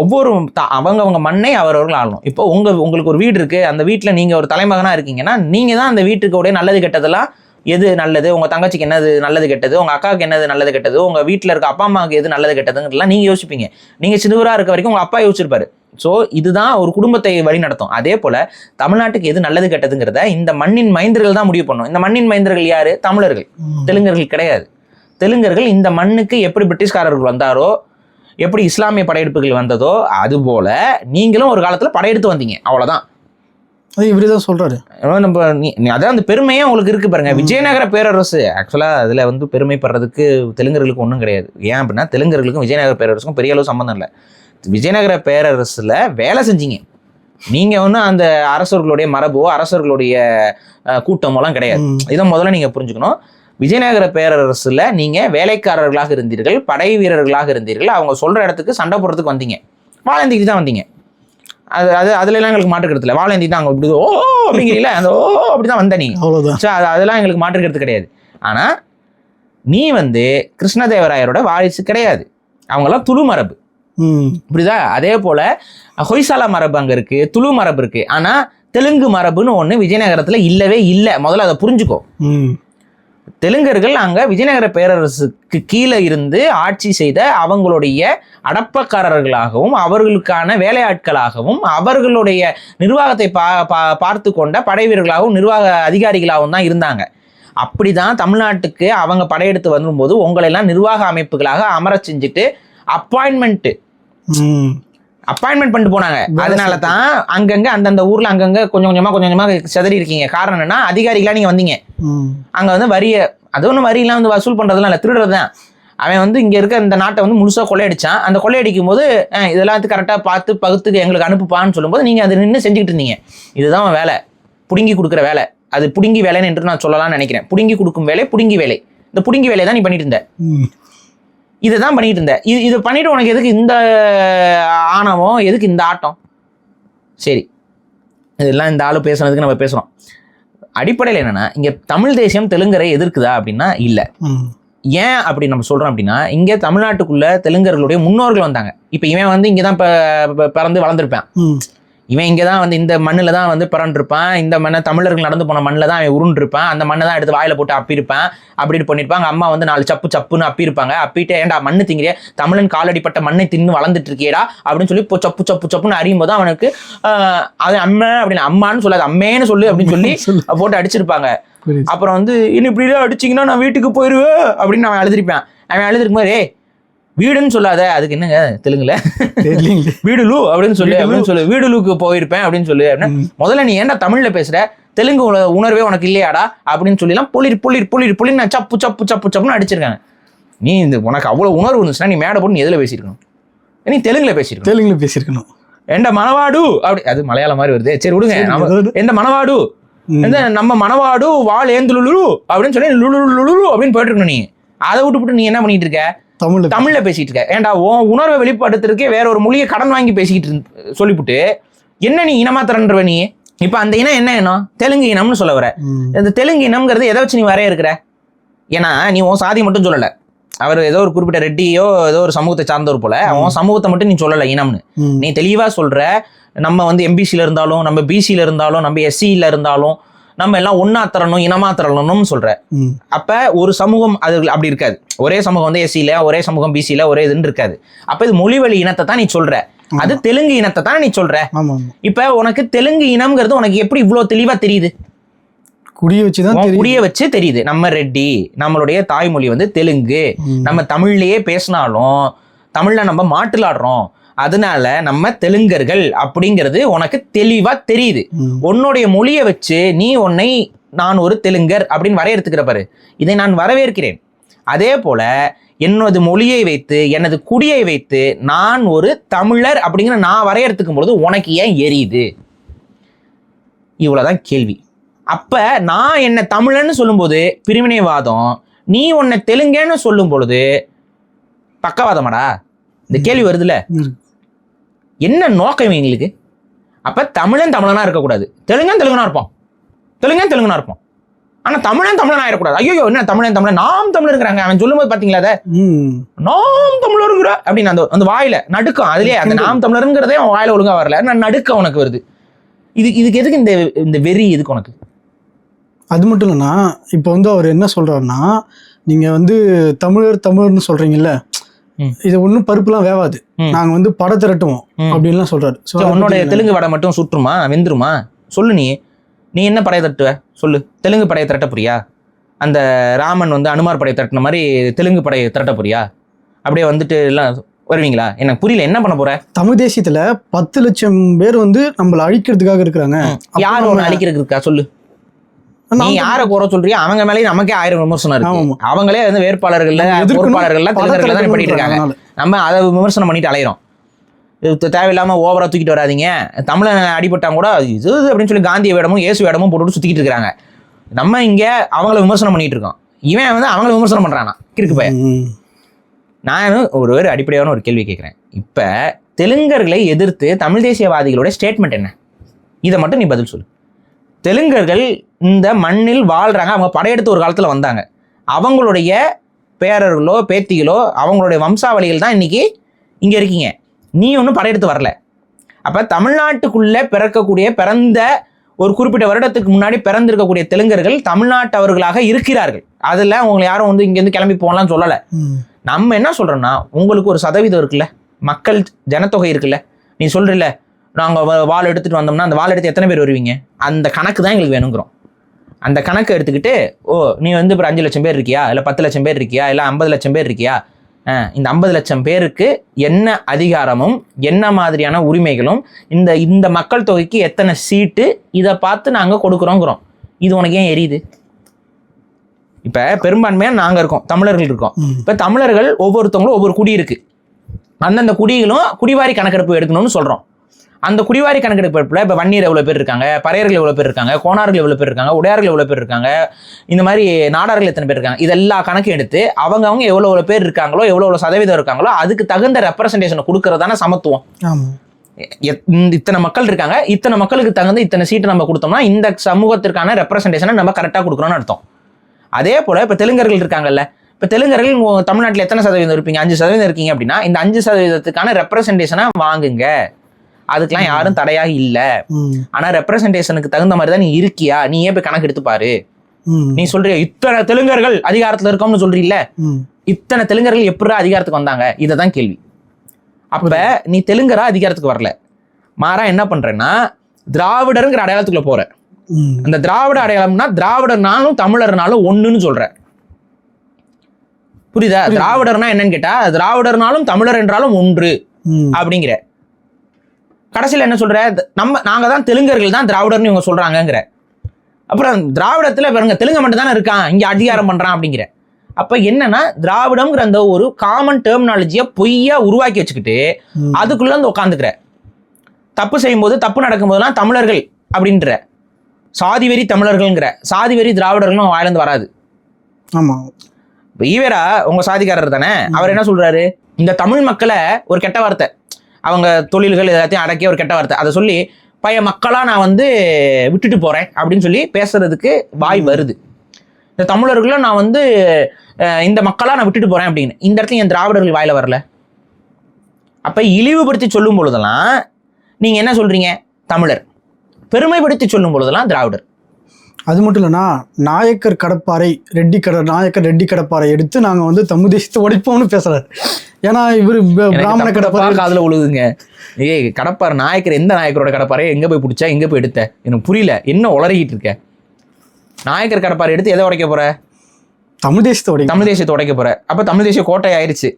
ஒவ்வொரு அவங்க மண்ணை அவரவர்கள் ஆளணும். இப்போ உங்களுக்கு ஒரு வீடு இருக்குது, அந்த வீட்டில் நீங்கள் ஒரு தலைமகனாக இருக்கீங்கன்னா நீங்கள் தான் அந்த வீட்டுக்கு உடைய நல்லது கெட்டதெல்லாம் எது நல்லது, உங்கள் தங்கச்சிக்கு என்னது நல்லது கெட்டது, உங்கள் அக்காவுக்கு என்னது நல்லது கெட்டது, உங்கள் வீட்டில் இருக்க அப்பா அம்மாவுக்கு எது நல்லது கெட்டதுங்கிறதுலாம் நீங்கள் யோசிப்பீங்க. நீங்கள் சிறுவராக இருக்க வரைக்கும் உங்கள் அப்பா யோசிச்சிருப்பாரு. ஸோ இதுதான் ஒரு குடும்பத்தை வழி நடத்தும். அதே போல் தமிழ்நாட்டுக்கு எது நல்லது கெட்டதுங்கிறத இந்த மண்ணின் மைந்தர்கள் தான் முடிவு பண்ணும். இந்த மண்ணின் மைந்தர்கள் யாரு? தமிழர்கள், தெலுங்கர்கள் கிடையாது. தெலுங்கர்கள் இந்த மண்ணுக்கு எப்படி பிரிட்டிஷ்காரர்கள் வந்தாரோ, எப்படி இஸ்லாமிய படையெடுப்புகள் வந்ததோ, அதுபோல நீங்களும் ஒரு காலத்தில் படையெடுத்து வந்தீங்க. அவ்வளோதான். அது இப்படி தான் சொல்கிறாரு. நம்ம அதான் அந்த பெருமையே உங்களுக்கு இருக்குது பாருங்க. விஜயநகர பேரரசு ஆக்சுவலாக அதில் வந்து பெருமைப்படுறதுக்கு தெலுங்கர்களுக்கு ஒன்றும் கிடையாது. ஏன் அப்படின்னா தெலுங்கர்களுக்கும் விஜயநகர பேரரசுக்கும் பெரிய அளவு சம்மந்தம் இல்லை. விஜயநகர பேரரசில் வேலை செஞ்சீங்க நீங்கள். ஒன்றும் அந்த அரசர்களுடைய மரபோ அரசர்களுடைய கூட்டமோலாம் கிடையாது. இதை முதல்ல நீங்கள் புரிஞ்சுக்கணும். விஜயநகர பேரரசில் நீங்கள் வேலைக்காரர்களாக இருந்தீர்கள், படை வீரர்களாக இருந்தீர்கள். அவங்க சொல்கிற இடத்துக்கு சண்டை போடுறதுக்கு வந்தீங்க, வாழந்திக்கு தான் வந்தீங்க. அதுலலாம் எங்களுக்கு மாற்றுக்கிறது இல்லை. வாழந்தி தான் அங்கே இப்படி ஓ அப்படிங்கிறீங்களா, அந்த ஓ அப்படி தான் வந்த நீ, அவ்வளோதான். ஸோ அதெல்லாம் எங்களுக்கு மாற்றுக்கிறது கிடையாது. ஆனால் நீ வந்து கிருஷ்ணதேவராயரோட வாரிசு கிடையாது. அவங்களாம் துளு மரபு, புரியுதா? அதே போல் ஹொய்சாலா மரபு அங்கே இருக்குது, துளு மரபு இருக்குது. ஆனால் தெலுங்கு மரபுன்னு ஒன்று விஜயநகரத்தில் இல்லவே இல்லை. முதல்ல அதை புரிஞ்சுக்கோ. தெலுங்கர்கள் அங்கே விஜயநகர பேரரசுக்கு கீழே இருந்து ஆட்சி செய்த அவங்களுடைய அடப்பக்காரர்களாகவும் அவர்களுக்கான வேலையாட்களாகவும் அவர்களுடைய நிர்வாகத்தை பார்த்து கொண்ட படை வீரர்களாகவும் நிர்வாக அதிகாரிகளாகவும் தான் இருந்தாங்க. அப்படிதான் தமிழ்நாட்டுக்கு அவங்க படையெடுத்து வரும்போது உங்களெல்லாம் நிர்வாக அமைப்புகளாக அமர செஞ்சுட்டு அப்பாயின்மெண்ட் பண்ணிட்டு போனாங்க. அதனால தான் அங்கங்க அந்தந்த ஊர்ல அங்கங்க கொஞ்சம் கொஞ்சமா செதறி இருக்கீங்க. காரணம் என்னன்னா அதிகாரிகளா நீங்க வந்தீங்க. அங்க வந்து வரிய அது ஒன்றும் வரியெல்லாம் வந்து வசூல் பண்றதுலாம் இல்லை, திருடுறது தான். அவன் வந்து இங்க இருக்க இந்த நாட்டை வந்து முழுசா கொள்ளையடிச்சான். அந்த கொள்ளையடிக்கும் போது இதெல்லாம் கரெக்டா பார்த்து பகுத்துக்கு எங்களுக்கு அனுப்புப்பான்னு சொல்லும்போது நீங்க அதை நின்று செஞ்சுக்கிட்டு இருந்தீங்க. இதுதான் வேலை, புடுங்கி கொடுக்குற வேலை. அது புடுங்கி வேலைன்னு என்று நான் சொல்லலாம்னு நினைக்கிறேன். புடுங்கி கொடுக்கும் வேலை புடுங்கி வேலை. இந்த புடுங்கி வேலையை தான் நீ பண்ணிட்டு இருந்த. இதை தான் பண்ணிட்டு இருந்தேன். இது பண்ணிட்டு உனக்கு எதுக்கு இந்த ஆணவம், எதுக்கு இந்த ஆட்டம்? சரி, இதெல்லாம் இந்த ஆளு பேசுனதுக்கு நம்ம பேசுகிறோம். அடிப்படையில் என்னன்னா, இங்கே தமிழ் தேசியம் தெலுங்கரை எதிர்க்குதா அப்படின்னா இல்லை. ஏன் அப்படி நம்ம சொல்கிறோம் அப்படின்னா, இங்கே தமிழ்நாட்டுக்குள்ள தெலுங்கர்களுடைய முன்னோர்கள் வந்தாங்க. இப்போ இவன் வந்து இங்கே தான் பிறந்து வளர்ந்துருப்பான். இவன் இங்கே தான் வந்து இந்த மண்ணில் தான் வந்து பிறண்டிருப்பான். இந்த மண்ணை தமிழர்கள் நடந்து போன மண்ணில் தான் அவன் உருண்டிருப்பான். அந்த மண்ணை தான் எடுத்து வாயில போட்டு அப்பிருப்பான். அப்படின்னு பண்ணியிருப்பாங்க. அம்மா வந்து 4 சப்புன்னு அப்பிருப்பாங்க. அப்பிட்டு ஏன்டா மண்ணு திங்கிறிய, தமிழன் காலடிப்பட்ட மண்ணை தின்னு வளர்ந்துட்டு இருக்கியடா அப்படின்னு சொல்லி சப்புன்னு அறியும் போது அவனுக்கு அது அம்மா அப்படின்னு, அம்மான்னு சொல்லாது அம்மேன்னு சொல்லு அப்படின்னு சொல்லி போட்டு அடிச்சிருப்பாங்க. அப்புறம் வந்து இன்னும் இப்படிலாம் அடிச்சிங்கன்னா நான் வீட்டுக்கு போயிடுவேன் அப்படின்னு அவன் அழுதுருப்பான். அவன் அழுதுருக்கும் போது வீடுன்னு சொல்லாத, அதுக்கு என்னங்க தெலுங்குல வீடுலு அப்படின்னு சொல்லு வீடுலுக்கு போயிருப்பேன் அப்படின்னு சொல்லு. முதல்ல நீ ஏன்டா தமிழ்ல பேசுற, தெலுங்கு உணர்வே உனக்கு இல்லையாடா அப்படின்னு சொல்லிலாம் புளிர் நான் சப்புன்னு அடிச்சிருக்காங்க. நீ இந்த உனக்கு அவ்வளவு உணர்வு இருந்துச்சுன்னா நீ மேடை போட்டு நீ எதுல பேசியிருக்கணும்? நீ தெலுங்குல பேசியிருக்கணும். எந்த மணவாடு அப்படி, அது மலையாளம் மாதிரி வருது. சரி விடுங்க. எந்த மணவாடு, எந்த நம்ம மணவாடு வாழ் ஏந்துலுலு அப்படின்னு சொல்லி லுலு அப்படின்னு போயிட்டு இருக்கணும். நீ அதை விட்டு நீ என்ன பண்ணிட்டு இருக்க? தமிழ்ல பேசிட்டு இருக்க. ஏன்டா உன் உணர்வை வெளிப்படுத்துறதுக்கே வேற ஒரு மொழியை கடன் வாங்கி பேசிக்கிட்டு சொல்லிவிட்டு என்ன நீ இனமா தரன்ற நீ? இப்ப அந்த இனம் என்ன இனம்? தெலுங்கு இனம்னு சொல்ல வர. இந்த தெலுங்கு இனம்ங்கிறது எதை வச்சு நீ வரைய இருக்கிற? ஏன்னா நீ உன் சாதி மட்டும் சொல்லல. அவர் ஏதோ ஒரு குறிப்பிட்ட ரெட்டியோ ஏதோ ஒரு சமூகத்தை சார்ந்தவர் போல அவன் சமூகத்தை மட்டும் நீ சொல்லல இனம்னு. நீ தெளிவா சொல்ற. நம்ம வந்து எம்பிசில இருந்தாலும், நம்ம பிசில இருந்தாலும், நம்ம எஸ்சியில இருந்தாலும் நம்ம எல்லாம் ஒன்னா தரணும், இனமா தரணும்னு சொல்ற. அப்ப ஒரு சமூகம் அது அப்படி இருக்காது. ஒரே சமூகம் வந்து எஸ்சியில, ஒரே சமூகம் பிசியில, ஒரே இதுன்னு இருக்காது. அப்ப இது மொழிவழி இனத்தை தான் நீ சொல்ற. அது தெலுங்கு இனத்தை தான் நீ சொல்ற. இப்ப உனக்கு தெலுங்கு இனம்ங்கிறது உனக்கு எப்படி இவ்வளவு தெளிவா தெரியுது? குடிய வச்சு தெரியுது. நம்ம ரெட்டி, நம்மளுடைய தாய்மொழி வந்து தெலுங்கு. நம்ம தமிழ்லயே பேசினாலும் தமிழ்ல நம்ம மாட்டுலாடுறோம். அதனால நம்ம தெலுங்கர்கள் அப்படிங்கிறது உனக்கு தெளிவா தெரியுது. உன்னுடைய மொழியை வச்சு நீ உன்னை நான் ஒரு தெலுங்கர் அப்படின்னு வரையறுத்துக்கிற பாரு. இதை நான் வரவேற்கிறேன். அதே போல எனது மொழியை வைத்து எனது குடியை வைத்து நான் ஒரு தமிழர் அப்படிங்கிற நான் வரையறுத்துக்கும் பொழுது உனக்கு ஏன் எரியுது? இவ்வளவுதான் கேள்வி. அப்ப நான் என்ன தமிழன்னு சொல்லும்போது பிரிவினைவாதம், நீ உன்னை தெலுங்குன்னு சொல்லும் பொழுது பக்கவாதமாடா இந்த கேள்வி வருதுல்ல, என்ன நோக்கம் இவங்களுக்கு? அப்ப தமிழனா இருக்கக்கூடாது, தெலுங்கனா இருப்போம், தெலுங்கனா இருப்போம். ஆனா தமிழனா ஆயிடக்கூடாது. ஐயோ என்ன தமிழன் நாம் தமிழருங்கிறாங்க. அவன் சொல்லும் போது பாத்தீங்களா, அதை நாம் தமிழருங்கிற அப்படின்னு அந்த வாயில நடுக்கம். அதுலயே அந்த நாம் தமிழருங்கிறதே அவன் வாயில ஒழுங்கா வரல, நடுக்கம் உனக்கு வருது. இதுக்கு எதுக்கு இந்த வெறி எதுக்கு உனக்கு? அது மட்டும் இல்லைண்ணா, இப்போ வந்து அவர் என்ன சொல்றாருன்னா, நீங்க வந்து தமிழர்னு சொல்றீங்கல்ல, இது ஒன்றும் பருப்புலாம் வேவாது, நாங்க வந்து படை திரட்டுவோம் அப்படின்லாம் சொல்றாரு. உன்னோட தெலுங்கு வடை மட்டும் சுற்றுமா வெந்துருமா? சொல்லு, நீ என்ன படையை தட்டுவ சொல்லு? தெலுங்கு படையை திரட்ட போறியா? அந்த ராமன் வந்து அனுமார் படையை திரட்டின மாதிரி தெலுங்கு படையை திரட்ட போறியா? அப்படியே வந்துட்டு எல்லாம் வருவீங்களா? எனக்கு புரியல, என்ன பண்ண போற? தமிழ் தேசியத்துல 10 லட்சம் பேர் வந்து நம்மளை அழிக்கிறதுக்காக இருக்கிறாங்க. யார் ஒன்று அழிக்கிறதுக்கு இருக்கா சொல்லு? நீ யாரை குறை சொல்றியா? அவங்க மேலேயும் நமக்கே 1000 விமர்சனம் இருக்கு. அவங்களே வந்து வேட்பாளர்கள்ல பொறுப்பாளர்கள்லாம் தெலுங்கர்கள் தான் பண்ணிட்டு இருக்காங்க. நம்ம அதை விமர்சனம் பண்ணிட்டு அலையிறோம். தேவையில்லாம ஓவரா தூக்கிட்டு வராதிங்க. தமிழன் அடிபட்டாங்க கூட இது அப்படின்னு சொல்லி காந்திய வேடமும் இயேசு வேடமும் போட்டு சுத்திக்கிட்டு இருக்காங்க. நம்ம இங்க அவங்கள விமர்சனம் பண்ணிட்டு இருக்கோம். இவன் வந்து அவங்கள விமர்சனம் பண்றானா கிறுக்கு பையன். நான் ஒரு அடிப்படையான ஒரு கேள்வி கேட்கிறேன். இப்ப தெலுங்கர்களை எதிர்த்து தமிழ் தேசியவாதிகளோட ஸ்டேட்மெண்ட் என்ன? இதை மட்டும் நீ பதில் சொல்லு. தெலுங்கர்கள் இந்த மண்ணில் வாழ்றாங்க, அவங்க படையெடுத்து ஒரு காலத்துல வந்தாங்க. அவங்களுடைய பேரர்களோ பேத்திகளோ அவங்களுடைய வம்சாவளிகள் தான் இன்னைக்கு இங்க இருக்கீங்க. நீ ஒன்றும் படையெடுத்து வரல. அப்ப தமிழ்நாட்டுக்குள்ள பிறந்த ஒரு குறிப்பிட்ட வருடத்துக்கு முன்னாடி பிறந்திருக்கக்கூடிய தெலுங்கர்கள் தமிழ்நாட்டவர்களாக இருக்கிறார்கள். அதுல அவங்களை யாரும் வந்து இங்கேருந்து கிளம்பி போகலாம்னு சொல்லலை. நம்ம என்ன சொல்றோம்னா, உங்களுக்கு ஒரு சதவீதம் இருக்குல்ல, மக்கள் ஜனத்தொகை இருக்குல்ல, நீ சொல்றீல்ல நாங்கள் வாள் எடுத்துட்டு வந்தோம்னா அந்த வாள் எடுத்து எத்தனை பேர் வருவீங்க? அந்த கணக்கு தான் எங்களுக்கு வேணுங்கிறோம். அந்த கணக்கு எடுத்துக்கிட்டு, நீ வந்து இப்போ 5 லட்சம் பேர் இருக்கியா, இல்லை 10 லட்சம் பேர் இருக்கியா, இல்லை 50 லட்சம் பேர் இருக்கியா, இந்த 50 லட்சம் பேருக்கு என்ன அதிகாரமும் என்ன மாதிரியான உரிமைகளும் இந்த மக்கள் தொகைக்கு எத்தனை சீட்டு, இதை பார்த்து நாங்கள் கொடுக்குறோங்கிறோம். இது உனக்கு ஏன் எரியுது? இப்போ பெரும்பான்மையாக நாங்கள் இருக்கோம், தமிழர்கள் இருக்கோம். இப்போ தமிழர்கள் ஒவ்வொருத்தவங்களும் ஒவ்வொரு குடி இருக்கு. அந்தந்த குடிகளும் குடிவாரி கணக்கெடுப்பு எடுக்கணும்னு சொல்கிறோம். அந்த குடிவாரி கணக்கெடுப்பில் இப்போ வன்னியர் எவ்வளோ பேர் இருக்காங்க, பறையர்கள் எவ்வளோ பேர் இருக்காங்க, கோணார்கள் எவ்வளோ பேர் இருக்காங்க, உடையார்கள் எவ்வளோ பேர் இருக்காங்க, இந்த மாதிரி நாடார்கள் எத்தனை பேர் இருக்காங்க, இதெல்லாம் கணக்கு எடுத்து அவங்க எவ்வளோ பேர் இருக்காங்களோ எவ்வளோ சதவீதம் இருக்காங்களோ அதுக்கு தகுந்த ரெப்ரசன்டேஷனை கொடுக்கறதான சமத்துவம். இத்தனை மக்கள் இருக்காங்க, இத்தனை மக்களுக்கு தகுந்த இத்தனை சீட்டு நம்ம கொடுத்தோம்னா இந்த சமூகத்திற்கான ரெப்ரசன்டேஷனை நம்ம கரெக்டாக கொடுக்குறோம்னு அர்த்தம். அதே போல் இப்போ தெலுங்கர்கள் இருக்காங்கல்ல, இப்போ தெலுங்கர்கள் தமிழ்நாட்டில் எத்தனை சதவீதம் இருப்பீங்க? 5% இருக்கீங்க அப்படின்னா இந்த 5% ரெப்ரசன்டேஷனை வாங்குங்க. அதுக்கெல்லாம் யாரும் தடையாக இல்லை. ஆனா ரெப்ரசன்டேஷனுக்கு தகுந்த மாதிரி தான் நீ இருக்கியா? நீ ஏன் போய் கணக்கு எடுத்து பாரு. நீ சொல்றிய இத்தனை தெலுங்கர்கள் அதிகாரத்துல இருக்கோம்னு சொல்றீல்ல, இத்தனை தெலுங்கர்கள் எப்படி அதிகாரத்துக்கு வந்தாங்க? இததான் கேள்வி. அப்ப நீ தெலுங்கரா அதிகாரத்துக்கு வரல, மாறா என்ன பண்றேன்னா திராவிடருங்கிற அடையாளத்துக்குள்ள போற. அந்த திராவிட அடையாளம்னா திராவிடர்னாலும் தமிழர்னாலும் ஒண்ணுன்னு சொல்ற. புரியுதா? திராவிடர்னா என்னன்னு கேட்டா திராவிடர்னாலும் தமிழர் என்றாலும் ஒன்று அப்படிங்கிற. கடைசியில் என்ன சொல்ற? நாங்க தான் தெலுங்கர்கள் தான் திராவிடர்னு இவங்க சொல்றாங்கிற. அப்புறம் திராவிடத்துல பாருங்க தெலுங்கு மட்டும் தானே இருக்கான், இங்க அதிகாரம் பண்றான் அப்படிங்கிற. அப்ப என்னன்னா திராவிடம்ங்கிற அந்த ஒரு காமன் டெர்மினாலஜியை பொய்யா உருவாக்கி வச்சுக்கிட்டு அதுக்குள்ள வந்து உட்காந்துக்கிற. தப்பு செய்யும் போது தப்பு நடக்கும் போதெல்லாம் தமிழர்கள் அப்படின்ற, சாதி வெறி தமிழர்கள்ங்கிற, சாதி வெறி திராவிடர்களும் வாயிலிருந்து வராது. ஆமா, ஈவேரா உங்க சாதிக்காரர் தானே, அவர் என்ன சொல்றாரு? இந்த தமிழ் மக்களை ஒரு கெட்ட வார்த்தை, அவங்க தொழில்கள் எல்லாத்தையும் அடக்கிய ஒரு கெட்ட வார்த்தை, அதை சொல்லி பைய மக்களா நான் வந்து விட்டுட்டு போறேன் அப்படின்னு சொல்லி பேசுறதுக்கு வாய் வருது. இந்த தமிழர்களும் நான் வந்து இந்த மக்களா நான் விட்டுட்டு போறேன் அப்படின்னு. இந்த இடத்துல என் திராவிடர்கள் வாயில வரல. அப்ப இழிவுபடுத்தி சொல்லும் பொழுதெல்லாம் நீங்க என்ன சொல்றீங்க? தமிழர். பெருமைப்படுத்தி சொல்லும் பொழுதெல்லாம் திராவிடர். அது மட்டும் இல்லைன்னா நாயக்கர் கடப்பாறை நாயக்கர் ரெட்டி கடப்பாறை எடுத்து நாங்க வந்து தமிழ் தேசத்தை உடைப்போம்னு பேசுறாரு. ஏன்னா இவரு பிராமண கடப்பாறை காதுல உழுதுங்க. கடப்பாறை நாயக்கர், எந்த நாயக்கரோட கடப்பாறையை எங்க போய் பிடிச்சா எங்க போய் எடுத்த? எனக்கு புரியல, என்ன உளறிக்கிட்டு இருக்க? நாயக்கர் கடப்பாறை எடுத்து எதை உடைக்க போற? தமிழ் தேசத்தை உடைக்க போற. அப்ப தமிழ் தேசிய கோட்டை ஆயிடுச்சு,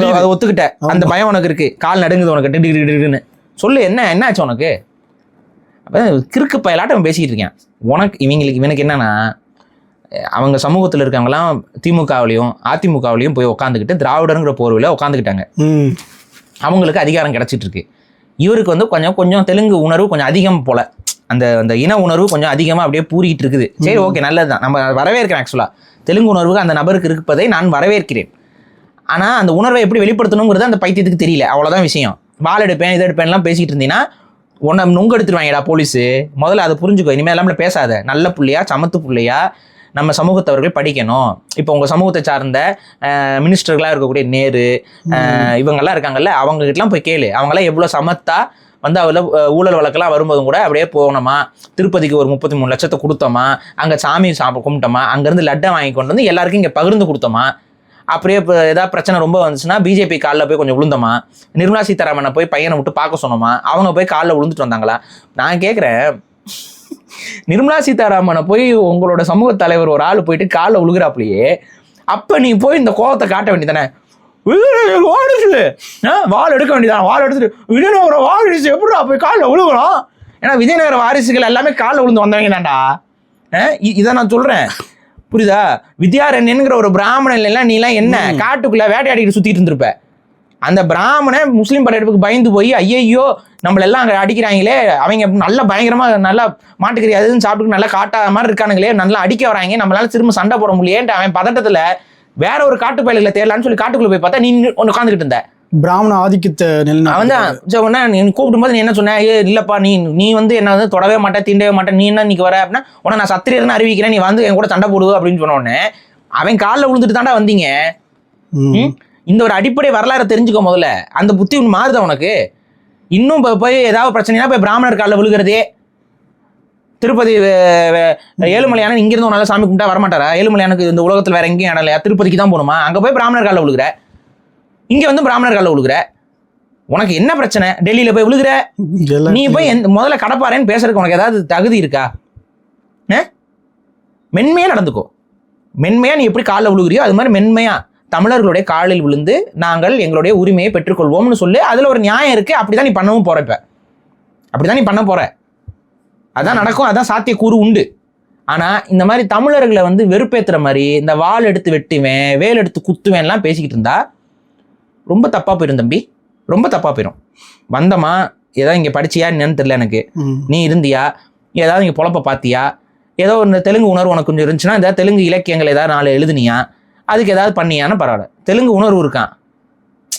அதை ஒத்துக்கிட்ட. அந்த பயம் உனக்கு இருக்கு, கால் நடுங்குது உனக்கு. சொல்லு, என்ன ஆச்சு உனக்கு? அப்ப கிறுக்கு பயலாட்டம் பேசிக்கிட்டு இருக்கேன். இவனுக்கு என்னன்னா, அவங்க சமூகத்தில் இருக்கவங்கலாம் திமுகவிலையும் அதிமுகவிலையும் போய் உட்காந்துக்கிட்டு திராவிடருங்கிற போர்வையில் உட்காந்துக்கிட்டாங்க. அவங்களுக்கு அதிகாரம் கிடைச்சிட்டு இருக்கு. இவருக்கு வந்து கொஞ்சம் தெலுங்கு உணர்வு கொஞ்சம் அதிகம் போல, அந்த இன உணர்வு கொஞ்சம் அதிகமாக அப்படியே பூரிக்கிட்டு இருக்குது. சரி, ஓகே, நல்லதுதான், நம்ம வரவேற்கிறேன். ஆக்சுவலாக தெலுங்கு உணர்வு அந்த நபருக்கு இருப்பதை நான் வரவேற்கிறேன். ஆனால் அந்த உணர்வை எப்படி வெளிப்படுத்தணுங்கிறது அந்த பைத்தியத்துக்கு தெரியல, அவ்வளோதான் விஷயம். வாள் எடுப்பேன் இதை எடுப்பேன்லாம் பேசிக்கிட்டு இருந்தீங்கன்னா உன்னை நுங்க எடுத்துருவாங்கடா போலீஸு. முதல்ல அதை புரிஞ்சுக்கோ, இனிமேல் எல்லாமே பேசாத. நல்ல புள்ளையா சமத்து புள்ளையா நம்ம சமூகத்தவர்கள் படிக்கணும். இப்போ உங்கள் சமூகத்தை சார்ந்த மினிஸ்டர்களாக இருக்கக்கூடிய நேரு இவங்கெல்லாம் இருக்காங்கல்ல, அவங்ககிட்டலாம் போய் கேளு. அவங்களாம் எவ்வளோ சமத்தா வந்து அதில் ஊழல் வழக்கெல்லாம் வரும்போதும் கூட அப்படியே போனோமா, திருப்பதிக்கு ஒரு 33 லட்சத்தை கொடுத்தோமா, அங்கே சாமி கும்பிட்டோமா, அங்கேருந்து லட்டை வாங்கி கொண்டு வந்து எல்லாருக்கும் இங்கே பகிர்ந்து கொடுத்தோமா, அப்படியே இப்போ ஏதாவது பிரச்சனை ரொம்ப வந்துச்சுன்னா பிஜேபி காலில் போய் கொஞ்சம் விழுந்தோமா, நிர்மலா சீதாராமனை போய் பையனை விட்டு பார்க்க சொன்னோமா, அவங்க போய் காலில் விழுந்துட்டு வந்தாங்களா? நான் கேட்குறேன், நிர்மலா சீதாராமனை போய் உங்களோட சமூக தலைவர் ஒரு ஆள் போயிட்டு காலில் விழுகிறாப்லையே, அப்போ நீ போய் இந்த கோவத்தை காட்ட வேண்டியதானே? வாள் எடுக்க வேண்டியதான், வாள் எடுத்துட்டு விஜயநகர வாரிசு எப்படிடா போய் காலில் விழுகணும்? ஏன்னா விஜயநகர வாரிசுகள் எல்லாமே காலில் விழுந்து வந்தவங்க தான்டா. இதை நான் சொல்றேன், புரியுதா? வித்யாரண்யன்கிற ஒரு பிராமணன் எல்லாம் நீலாம் என்ன காட்டுக்குள்ள வேட்டையாடிட்டு சுத்திட்டு இருந்திருப்ப. அந்த பிராமணன் முஸ்லீம் படையெடுப்புக்கு பயந்து போய் ஐயையோ நம்மளெல்லாம் அங்கே அடிக்கிறாங்களே, அவங்க நல்லா பயங்கரமா நல்லா மாட்டுக்கறி அதுன்னு சாப்பிட்டு நல்லா காட்டா மாதிரி இருக்கானுங்களே, நல்லா அடிக்க வராங்க, நம்மளால திரும்ப சண்டை போட முடியேன்ட்டு அவன் பதட்டத்துல வேற ஒரு காட்டு பயில தேடலான்னு சொல்லி காட்டுக்குள்ள போய் பார்த்தா நீ ஒன்று உட்காந்துக்கிட்டு இருந்த. பிராமண ஆதிக்கத்தை அவன் தான் நீ கூப்பிடும் போது நீ என்ன சொன்ன, இல்லப்பா நீ வந்து என்ன வந்து தொடவே மாட்டேன் தீண்டவே மாட்டேன், நீ என்ன நீக்கு வர அப்படின்னா உன நான் சத்திரியர்னு அறிவிக்கிறேன், நீ வந்து என் கூட சண்டை போடுவோம் அப்படின்னு சொன்ன உடனே அவன் காலில் விழுந்துட்டு தாண்டா வந்தீங்க. இந்த ஒரு அடிப்படை வரலாறு தெரிஞ்சுக்கோ முதல்ல. அந்த புத்தி ஒன்று மாறுதா உனக்கு? இன்னும் போய் ஏதாவது பிரச்சனைனா போய் பிராமணர் காலில் விழுகிறதே. திருப்பதி ஏழுமலையான இங்கிருந்து நல்லா சாமி கும்பிட்டா வரமாட்டாரா? ஏழுமலையானுக்கு இந்த உலகத்தில் வேற எங்கேயும் இடம் இல்லையா? திருப்பதிக்கு தான் போகணுமா? அங்கே போய் பிராமணர் காலில் விழுகிற, இங்க வந்து பிராமணர் காலில் விழுகிற. உனக்கு என்ன பிரச்சனை? டெல்லியில போய் விழுகிற, நீ போய் முதல்ல கடப்பாரேன்னு பேசுறதுக்கு உனக்கு ஏதாவது தகுதி இருக்கா? மென்மையா நடந்துக்கோ. மென்மையா நீ எப்படி காலில் விழுகிறியோ அது மாதிரி மென்மையா தமிழர்களுடைய காலில் விழுந்து நாங்கள் எங்களுடைய உரிமையை பெற்றுக்கொள்வோம்னு சொல்லி அதுல ஒரு நியாயம் இருக்கு. அப்படிதான் நீ பண்ணவும் போற. இப்ப அப்படிதான் நீ பண்ண போற. அதான் நடக்கும், அதான் சாத்தியக்கூறு உண்டு. ஆனா இந்த மாதிரி தமிழர்களை வந்து வெறுப்பேத்துற மாதிரி இந்த வாள் எடுத்து வெட்டுவேன் வேல் எடுத்து குத்துவேன்லாம் பேசிக்கிட்டு இருந்தா ரொம்ப தப்பா போயிடும் தம்பி, ரொம்ப தப்பா போயிடும். வந்தமா ஏதாவது இங்க படிச்சியா என்னன்னு தெரியல எனக்கு, நீ இருந்தியா ஏதாவது இங்க பொழப்ப பாத்தியா, ஏதோ ஒரு தெலுங்கு உணர்வு உனக்கு கொஞ்சம் இருந்துச்சுன்னா ஏதாவது தெலுங்கு இலக்கியங்கள் ஏதாவது 4 எழுதுனியா, அதுக்கு ஏதாவது பண்ணியான்னு பரவாயில்ல. தெலுங்கு உணர்வு இருக்கான்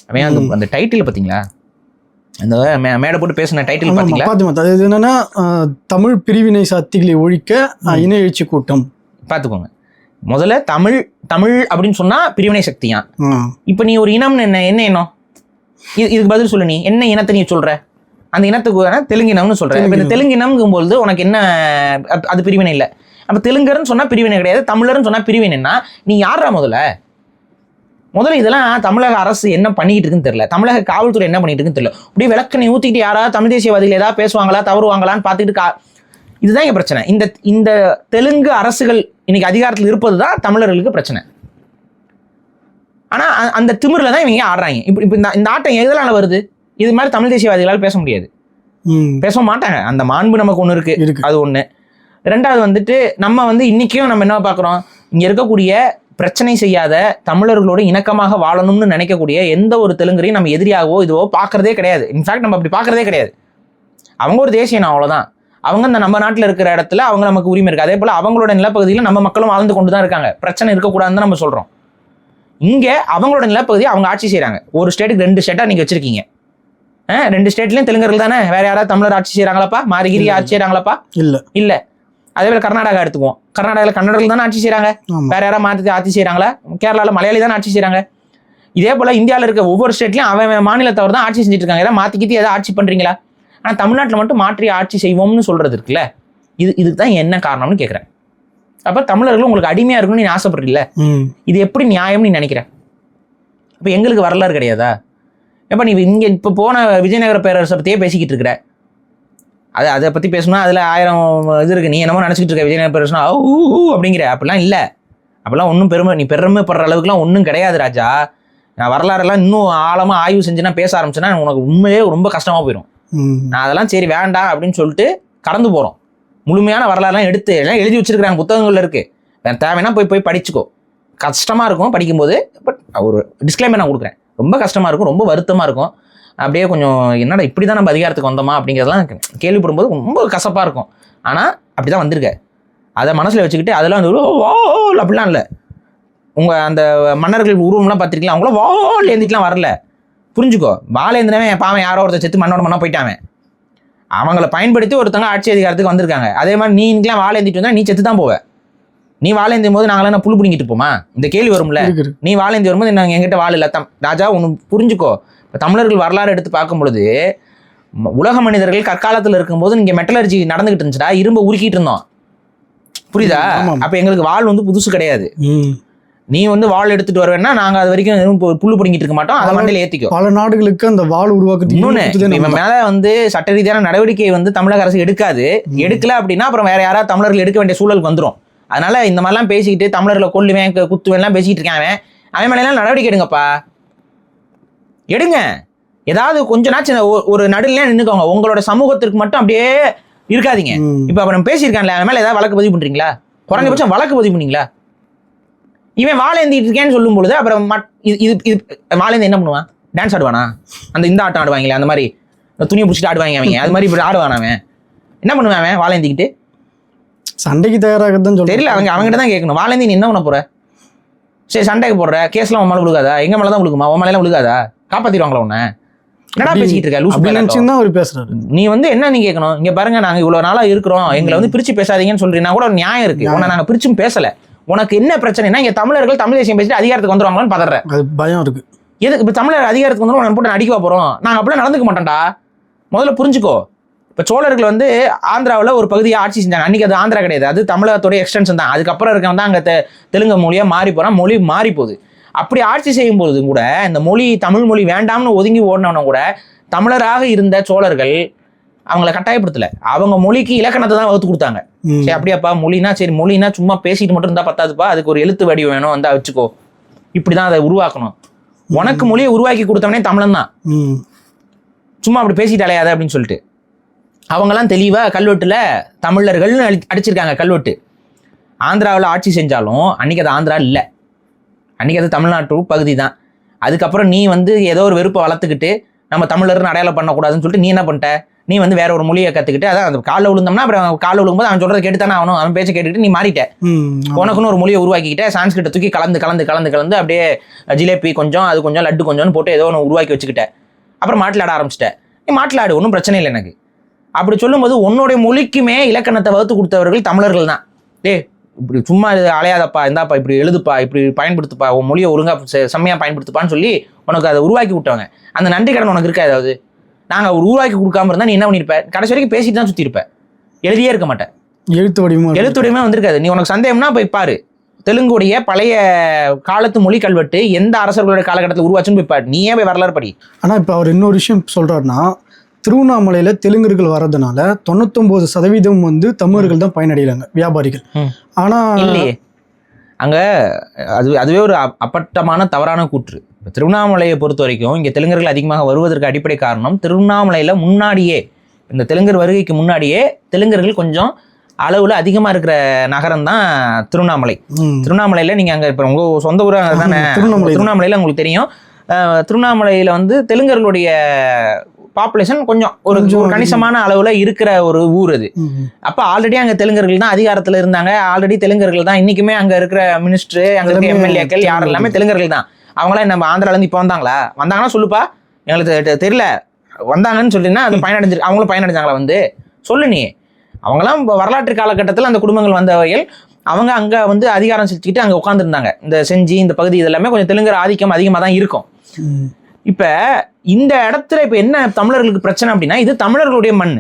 அவன். அந்த டைட்டில் பார்த்தீங்களா, அந்த மேடை போட்டு பேசின டைட்டில் பார்த்தீங்களா? அது என்னன்னா தமிழ் பிரிவினை சக்திகளை ஒழிக்க இன எழுச்சி கூட்டம். பார்த்துக்கோங்க, முதல்ல தமிழ் தமிழ் அப்படின்னு சொன்னா பிரிவினை சக்தியா. இப்போ நீ ஒரு இனம்னு என்ன இனம்? இதுக்கு பதில் சொல்லு. நீ என்ன இனத்தை நீ சொல்ற? அந்த இனத்துக்கு தெலுங்கு இனம்னு சொல்ற. இந்த தெலுங்கு இனம்ங்கும்போது உனக்கு என்ன, அது பிரிவினை இல்லை. அப்ப தெலுங்கர்னு சொன்னா பிரிவினை கிடையாது, தமிழர்னு சொன்னா பிரிவினைன்னா நீ யாரா? முதல்ல இதெல்லாம் தமிழக அரசு என்ன பண்ணிக்கிட்டு இருக்குன்னு தெரியல, தமிழக காவல்துறை என்ன பண்ணிட்டு இருக்குன்னு தெரியல. அப்படியே விளக்கணை ஊத்திக்கிட்டு யாராவது தமிழ் தேசியவாதிகள் ஏதாவது பேசுவாங்களா தவறுவாங்களான்னு பார்த்துக்கிட்டு இதுதான் எங்க பிரச்சனை. இந்த தெலுங்கு அரசுகள் இன்னைக்கு அதிகாரத்தில் இருப்பதுதான் தமிழர்களுக்கு பிரச்சனை. ஆனா அந்த திமிரில் தான் இவங்க ஆடுறாங்க. இப்போ இந்த ஆட்டம் எதனால வருது? இது மாதிரி தமிழ் தேசியவாதிகளால் பேச முடியாது, பேச மாட்டாங்க. அந்த மாண்பு நமக்கு ஒன்று இருக்கு, அது ஒன்று. ரெண்டாவது வந்துட்டு நம்ம வந்து இன்னைக்கும் நம்ம என்ன பார்க்குறோம், இங்க இருக்கக்கூடிய பிரச்சனை செய்யாத தமிழர்களோட இணக்கமாக வாழணும்னு நினைக்கக்கூடிய எந்த ஒரு தெலுங்கரையும் நம்ம எதிரியாகவோ இதுவோ பார்க்கறதே கிடையாது. இன்ஃபேக்ட் நம்ம அப்படி பார்க்கறதே கிடையாது. அவங்க ஒரு தேசியம், அவ்வளோதான். அவங்க இந்த நம்ம நாட்டில் இருக்கிற இடத்துல அவங்க நமக்கு உரிமை இருக்கு. அதே போல அவங்களோட நிலப்பகுதியில் நம்ம மக்களும் வாழ்ந்து கொண்டு தான் இருக்காங்க. பிரச்சனை இருக்கக்கூடாதுன்னு நம்ம சொல்றோம். இங்க அவங்களோட நிலப்பகுதியை அவங்க ஆட்சி செய்யறாங்க. ஒரு ஸ்டேட்டுக்கு 2 ஸ்டேட்டா நீங்க வச்சிருக்கீங்க. 2 ஸ்டேட்லயும் தெலுங்கர்கள் தானே, வேற யாராவது தமிழர் ஆட்சி செய்யறாங்களாப்பா? மாரிகிரி ஆட்சி செய்யறாங்களாப்பா? இல்ல. அதே போல கர்நாடகா எடுத்துக்குவோம், கர்நாடகாவில் கன்னடர்கள் தானே ஆட்சி செய்யறாங்க, வேற யாராவது மாற்றி ஆட்சி செய்யறாங்களா? கேரளாவில் மலையாளி தானே ஆட்சி செய்யறாங்க. இதே போல இந்தியாவில் இருக்க ஒவ்வொரு ஸ்டேட்லயும் அவன் மாநிலத்தவர் தான் ஆட்சி செஞ்சுட்டு இருக்காங்க. ஏதாவது மாத்திக்கிட்டு ஏதாவது ஆட்சி பண்றீங்களா? ஆனா தமிழ்நாட்டில் மட்டும் மாற்றி ஆட்சி செய்வோம்னு சொல்றது இருக்குல்ல, இதுக்கு தான் என்ன காரணம்னு கேட்கிறேன். அப்ப தமிழர்கள் உங்களுக்கு அடிமையா இருக்கணும்னு நீ ஆசைப்படுறீல்ல, இது எப்படி நியாயம்னு நீ நினைக்கிறேன்? அப்ப எங்களுக்கு வரலாறு கிடையாதா? எப்ப நீ இங்க இப்ப போன விஜயநகர பேரரசை பத்தியே பேசிக்கிட்டு இருக்கிற, அதை பத்தி பேசணும்னா அதுல 1000 இது இருக்கு. நீ என்னமோ நினைச்சிட்டு இருக்க விஜயநகர பேரரசா அப்படிங்கிற. அப்படிலாம் இல்ல, அப்படிலாம் ஒன்றும் நீ பெருமைப்படுற அளவுக்குலாம் ஒன்றும் கிடையாது ராஜா. நான் வரலாறெல்லாம் இன்னும் ஆழமா ஆய்வு செஞ்சுன்னா பேச ஆரம்பிச்சேன்னா உனக்கு உண்மையே ரொம்ப கஷ்டமா போயிடும். நான் அதெல்லாம் சரி வேண்டாம் அப்படின்னு சொல்லிட்டு கடந்து போறோம். முழுமையான வரலாறுலாம் எடுத்து எல்லாம் எழுதி வச்சிருக்கிறாங்க, புத்தகங்கள்ல இருக்கு. தேவைன்னா போய் படிச்சுக்கோ. கஷ்டமா இருக்கும் படிக்கும்போது, பட் ஒரு டிஸ்க்ளைமர் நான் கொடுக்குறேன். ரொம்ப கஷ்டமா இருக்கும், ரொம்ப வருத்தமா இருக்கும். அப்படியே கொஞ்சம் என்னடா இப்படி தான் நம்ம அதிகாரத்துக்கு வந்தோமா அப்படிங்கிறதெல்லாம் கேள்விப்படும்போது ரொம்ப கசப்பா இருக்கும். ஆனா அப்படிதான் வந்திருக்க. அதை மனசுல வச்சுக்கிட்டு அதெல்லாம் வந்து அப்படிலாம் இல்லை. உங்கள் அந்த மன்னர்கள் உருவம்லாம் பார்த்துருக்கலாம், அவங்கள வால் ஏந்திட்டுலாம் வரல. புரிஞ்சுக்கோ, வால் ஏந்தினவன் பாவன் யாரோ ஒருத்தர் செத்து மண்ணோட மண்ணா போயிட்டாவன். அவங்கள பயன்படுத்தி ஒருத்தவங்க ஆட்சி அதிகாரத்துக்கு வந்திருக்காங்க. அதே மாதிரி நீ இன்னைக்கெல்லாம் வாழ ஏந்திட்டு வந்தா நீ செத்து தான் போவ. நீ வாழ ஏந்தும் போது நாங்களாம் என்ன புல் பிடிங்கிட்டு இருப்போமா? இந்த கேள்வி வரும்ல. நீ வாழ ஏந்தி வரும்போது நாங்கள் எங்கிட்ட வாழ இல்லை. ராஜா ஒன்று புரிஞ்சுக்கோ, இப்போ தமிழர்கள் வரலாறு எடுத்து பார்க்கும் பொழுது உலக மனிதர்கள் கற்காலத்தில் இருக்கும்போது இங்கே மெட்டலர்ஜி நடந்துகிட்டு இருந்துச்சுடா, இரும்ப உருக்கிட்டு இருந்தோம். புரியுதா? அப்போ எங்களுக்கு வாள் வந்து புதுசு கிடையாது. நீ வந்து வாள் எடுத்துட்டு வருவேன்னா நாங்க அது வரைக்கும் புல்லு பிடிங்கிட்டு இருக்க மாட்டோம். அதை மண்டையில ஏத்திக்கோ. பல நாடுகளுக்கு அந்த வாள் உருவாக்குறது இவன் மேல வந்து சட்ட ரீதியான நடவடிக்கை வந்து தமிழக அரசு எடுக்காது. எடுக்கல அப்படின்னா அப்புறம் வேற யாராவது தமிழர்கள் எடுக்க வேண்டிய சூழலுக்கு வந்துடும். அதனால இந்த மாதிரிலாம் பேசிக்கிட்டு தமிழர்களை கொல்லுவேன் குத்துவேன்லாம் பேசிக்கிட்டு இருக்கான். அவன் மேலாம் நடவடிக்கை எடுங்கப்பா, எடுங்க. ஏதாவது கொஞ்ச நாச்சு ஒரு நடுநிலையா நின்னுக்கோங்க. உங்களோட சமூகத்திற்கு மட்டும் அப்படியே இருக்காதீங்க. இப்ப அவன் பேசியிருக்கான்ல, அவன் மேல ஏதாவது வழக்கு பதிவு பண்றீங்களா? குறைஞ்சபட்சம் வழக்கு பதிவு பண்ணீங்களா? இவன் வாழேந்திட்டு இருக்கேன்னு சொல்லும் பொழுது அப்புறம் இது வாழேந்து என்ன பண்ணுவான்? டான்ஸ் ஆடுவானா? அந்த இந்த ஆட்டம் ஆடுவாங்களே அந்த மாதிரி துணியை பிடிச்சிட்டு ஆடுவாங்க அவங்க, அது மாதிரி இப்படி ஆடுவான். அவன் என்ன பண்ணுவான்? அவன் வாழேந்திக்கிட்டு சண்டைக்கு தயாராகதான் சொல்ல தெரியல. அவங்ககிட்ட தான் கேட்கணும். வாழேந்தி நீ என்ன பண்ண போற? சரி சண்டைக்கு போடுற கேஸ்லாம் உன் மேலே விழுகாதா? எங்க மேலே தான் விழுகுமா? உன் மேலாம் விழுகாதா? காப்பாத்திடுவாங்களா உன்னை? என்னடா பேசிக்கிட்டு இருக்க? லூஸ் அவர் பேசுறாரு. நீ வந்து என்ன நீ கேட்கணும்? இங்க பாருங்க, நாங்க இவ்வளவு நாளா இருக்கிறோம், எங்களை வந்து பிரிச்சு பேசாதீங்கன்னு சொல்றீங்கன்னா கூட ஒரு நியாயம் இருக்கு. உன்னை நாங்க பிரிச்சும் பேசல. உனக்கு என்ன பிரச்சனைனா இங்க தமிழர்கள் தமிழ் தேசியம் பேசிட்டு அதிகாரத்துக்கு வந்துருவாங்கன்னு பதற. அது பயம் இருக்கு. எதுக்கு இப்ப தமிழர் அதிகாரத்துக்கு வந்துடும் உன்னை போட்டு அடிக்க போறோம்? நாங்க அப்படிலாம் நடந்துக்க மாட்டோம்டா. முதல்ல புரிஞ்சுக்கோ. இப்ப சோழர்கள் வந்து ஆந்திராவில் ஒரு பகுதியை ஆட்சி செஞ்சாங்க. அன்னைக்கு அது ஆந்திரா கிடையாது, அது தமிழகத்தோடைய எக்ஸ்டென்ஷன் தான். அதுக்கப்புறம் இருக்கவன் தான் அங்க தெலுங்கு மொழியா மாறி போறான், மொழி மாறி போகுது. அப்படி ஆட்சி செய்யும் போது கூட இந்த மொழி தமிழ் மொழி வேண்டாம்னு ஒதுங்கி ஓடினவன கூட தமிழராக இருந்த சோழர்கள் அவங்கள கட்டாயப்படுத்தல. அவங்க மொழிக்கு இலக்கணத்தை தான் வகுத்து கொடுத்தாங்க. சரி அப்படியாப்பா, மொழினா சரி, மொழினா சும்மா பேசிட்டு மட்டும் இருந்தா பத்தாதுப்பா, அதுக்கு ஒரு எழுத்து வடிவம் வேணும், வந்தா வச்சுக்கோ. இப்படிதான் அதை உருவாக்கணும். உனக்கு மொழியை உருவாக்கி கொடுத்தவனே தமிழன் தான். சும்மா அப்படி பேசிட்டு அலையாத அப்படின்னு சொல்லிட்டு அவங்கெல்லாம் தெளிவா கல்வெட்டுல தமிழர்கள்னு அடிச்சிருக்காங்க. கல்வெட்டு ஆந்திராவில் ஆட்சி செஞ்சாலும் அன்னைக்கு அது ஆந்திரா இல்லை, அன்னைக்கு அது தமிழ்நாட்டு பகுதி தான். அதுக்கப்புறம் நீ வந்து ஏதோ ஒரு வெறுப்பை வளர்த்துக்கிட்டு நம்ம தமிழர்னு அடையாளம் பண்ணக்கூடாதுன்னு சொல்லிட்டு நீ என்ன பண்ணிட்ட? நீ வந்து வேற ஒரு மொழியை கற்றுக்கிட்டு, அதான் அந்த காலில் விழுந்தோம்னா அப்புறம் காலில் விழும்போது அவன் சொல்கிறத கேட்டுத்தானே ஆகணும். அவன் பேச்சை கேட்டுக்கிட்டு நீ மாறிட்ட. உனக்குன்னு ஒரு மொழியை உருவாக்கிக்கிட்ட, சான்ஸ்கிரிட்டை தூக்கி கலந்து அப்படியே ஜிலேபி கொஞ்சம் அது கொஞ்சம் லட்டு கொஞ்சம்னு போட்டு ஏதோ ஒன்று உருவாக்கி வச்சுக்கிட்ட. அப்புறம் மாட்டில் ஆட ஆரம்பிச்சிட்ட. நீ மாட்டில் ஆடு, ஒன்றும் பிரச்சனை இல்லை எனக்கு. அப்படி சொல்லும்போது உன்னுடைய மொழிக்குமே இலக்கணத்தை வகுத்து கொடுத்தவர்கள் தமிழர்கள் தான். இப்படி சும்மா அலையாதப்பா, இந்தாப்பா இப்படி எழுதுப்பா, இப்படி பயன்படுத்துப்பா, உன் மொழியை ஒழுங்கா செம்மையாக பயன்படுத்துப்பான்னு சொல்லி உனக்கு அதை உருவாக்கி விட்டவங்க. அந்த நன்றி கடன் உனக்கு இருக்கா? ஏதாவது நாங்கள் ஒரு உருவாக்கி கொடுக்காம இருந்தால் நீ என்ன பண்ணியிருப்ப? கடைசி வரைக்கும் பேசிட்டு தான் சுற்றி இருப்ப, எழுதியே இருக்க மாட்டேன். எழுத்து வடிவமே வந்திருக்காது. நீ உனக்கு சந்தேகம்னா போய் பாரு, தெலுங்குடைய பழைய காலத்து மொழி கல்வெட்டு எந்த அரசர்களுடைய காலகட்டத்தில் உருவாச்சுன்னு போய் பாரு. நீயே போய் வரலாறு படி. ஆனால் இப்போ அவர் இன்னொரு விஷயம் சொல்றாருன்னா, திருவண்ணாமலையில் தெலுங்கர்கள் வர்றதுனால 99% வந்து தமிழர்கள் தான் பயனடைகிறாங்க, வியாபாரிகள். ஆனால் இல்லையே, அங்கே அதுவே ஒரு அப்பட்டமான தவறான கூற்று. இப்போ திருவண்ணாமலையை பொறுத்த வரைக்கும் இங்கே தெலுங்கர்கள் அதிகமாக வருவதற்கு அடிப்படை காரணம், திருவண்ணாமலையில் முன்னாடியே இந்த தெலுங்கர் வருகைக்கு முன்னாடியே தெலுங்கர்கள் கொஞ்சம் அளவில் அதிகமாக இருக்கிற நகரம் தான் திருவண்ணாமலை. திருவண்ணாமலையில் நீங்கள் அங்கே இப்போ உங்கள் சொந்த ஊர் அங்கே தானே, திருவண்ணாமலையில் உங்களுக்கு தெரியும். திருவண்ணாமலையில் வந்து தெலுங்கர்களுடைய பாப்புலேஷன் கொஞ்சம் ஒரு கணிசமான அளவுல இருக்கிற ஒரு ஊர் அது. அப்ப ஆல்ரெடி அங்க தெலுங்கர்கள் தான் அதிகாரத்துல இருந்தாங்க. ஆல்ரெடி தெலுங்கர்கள் தான் இன்னைக்குமே அங்க இருக்கிற மினிஸ்டர், அங்க இருக்க எம்எல்ஏக்கள் யார் எல்லாமே தெலுங்கர்கள் தான். அவங்களாம் நம்ம ஆந்திரால இருந்து இப்ப வந்தாங்கன்னா சொல்லுப்பா, எங்களுக்கு தெரியல, வந்தாங்கன்னு சொல்லினா அது பயனடைஞ்சு அவங்களும் பயனடைஞ்சாங்களா வந்து சொல்லு. நீ அவங்களாம் வரலாற்று காலகட்டத்தில் அந்த குடும்பங்கள் வந்தவர்கள் அவங்க அங்க வந்து அதிகாரம் செலுத்திக்கிட்டு அங்க உட்காந்துருந்தாங்க. இந்த செஞ்சி இந்த பகுதி இதெல்லாமே கொஞ்சம் தெலுங்கர் ஆதிக்கம் அதிகமாக தான் இருக்கும். இப்ப இந்த இடத்துல இப்ப என்ன தமிழர்களுக்கு பிரச்சனை அப்படின்னா, இது தமிழர்களுடைய மண்.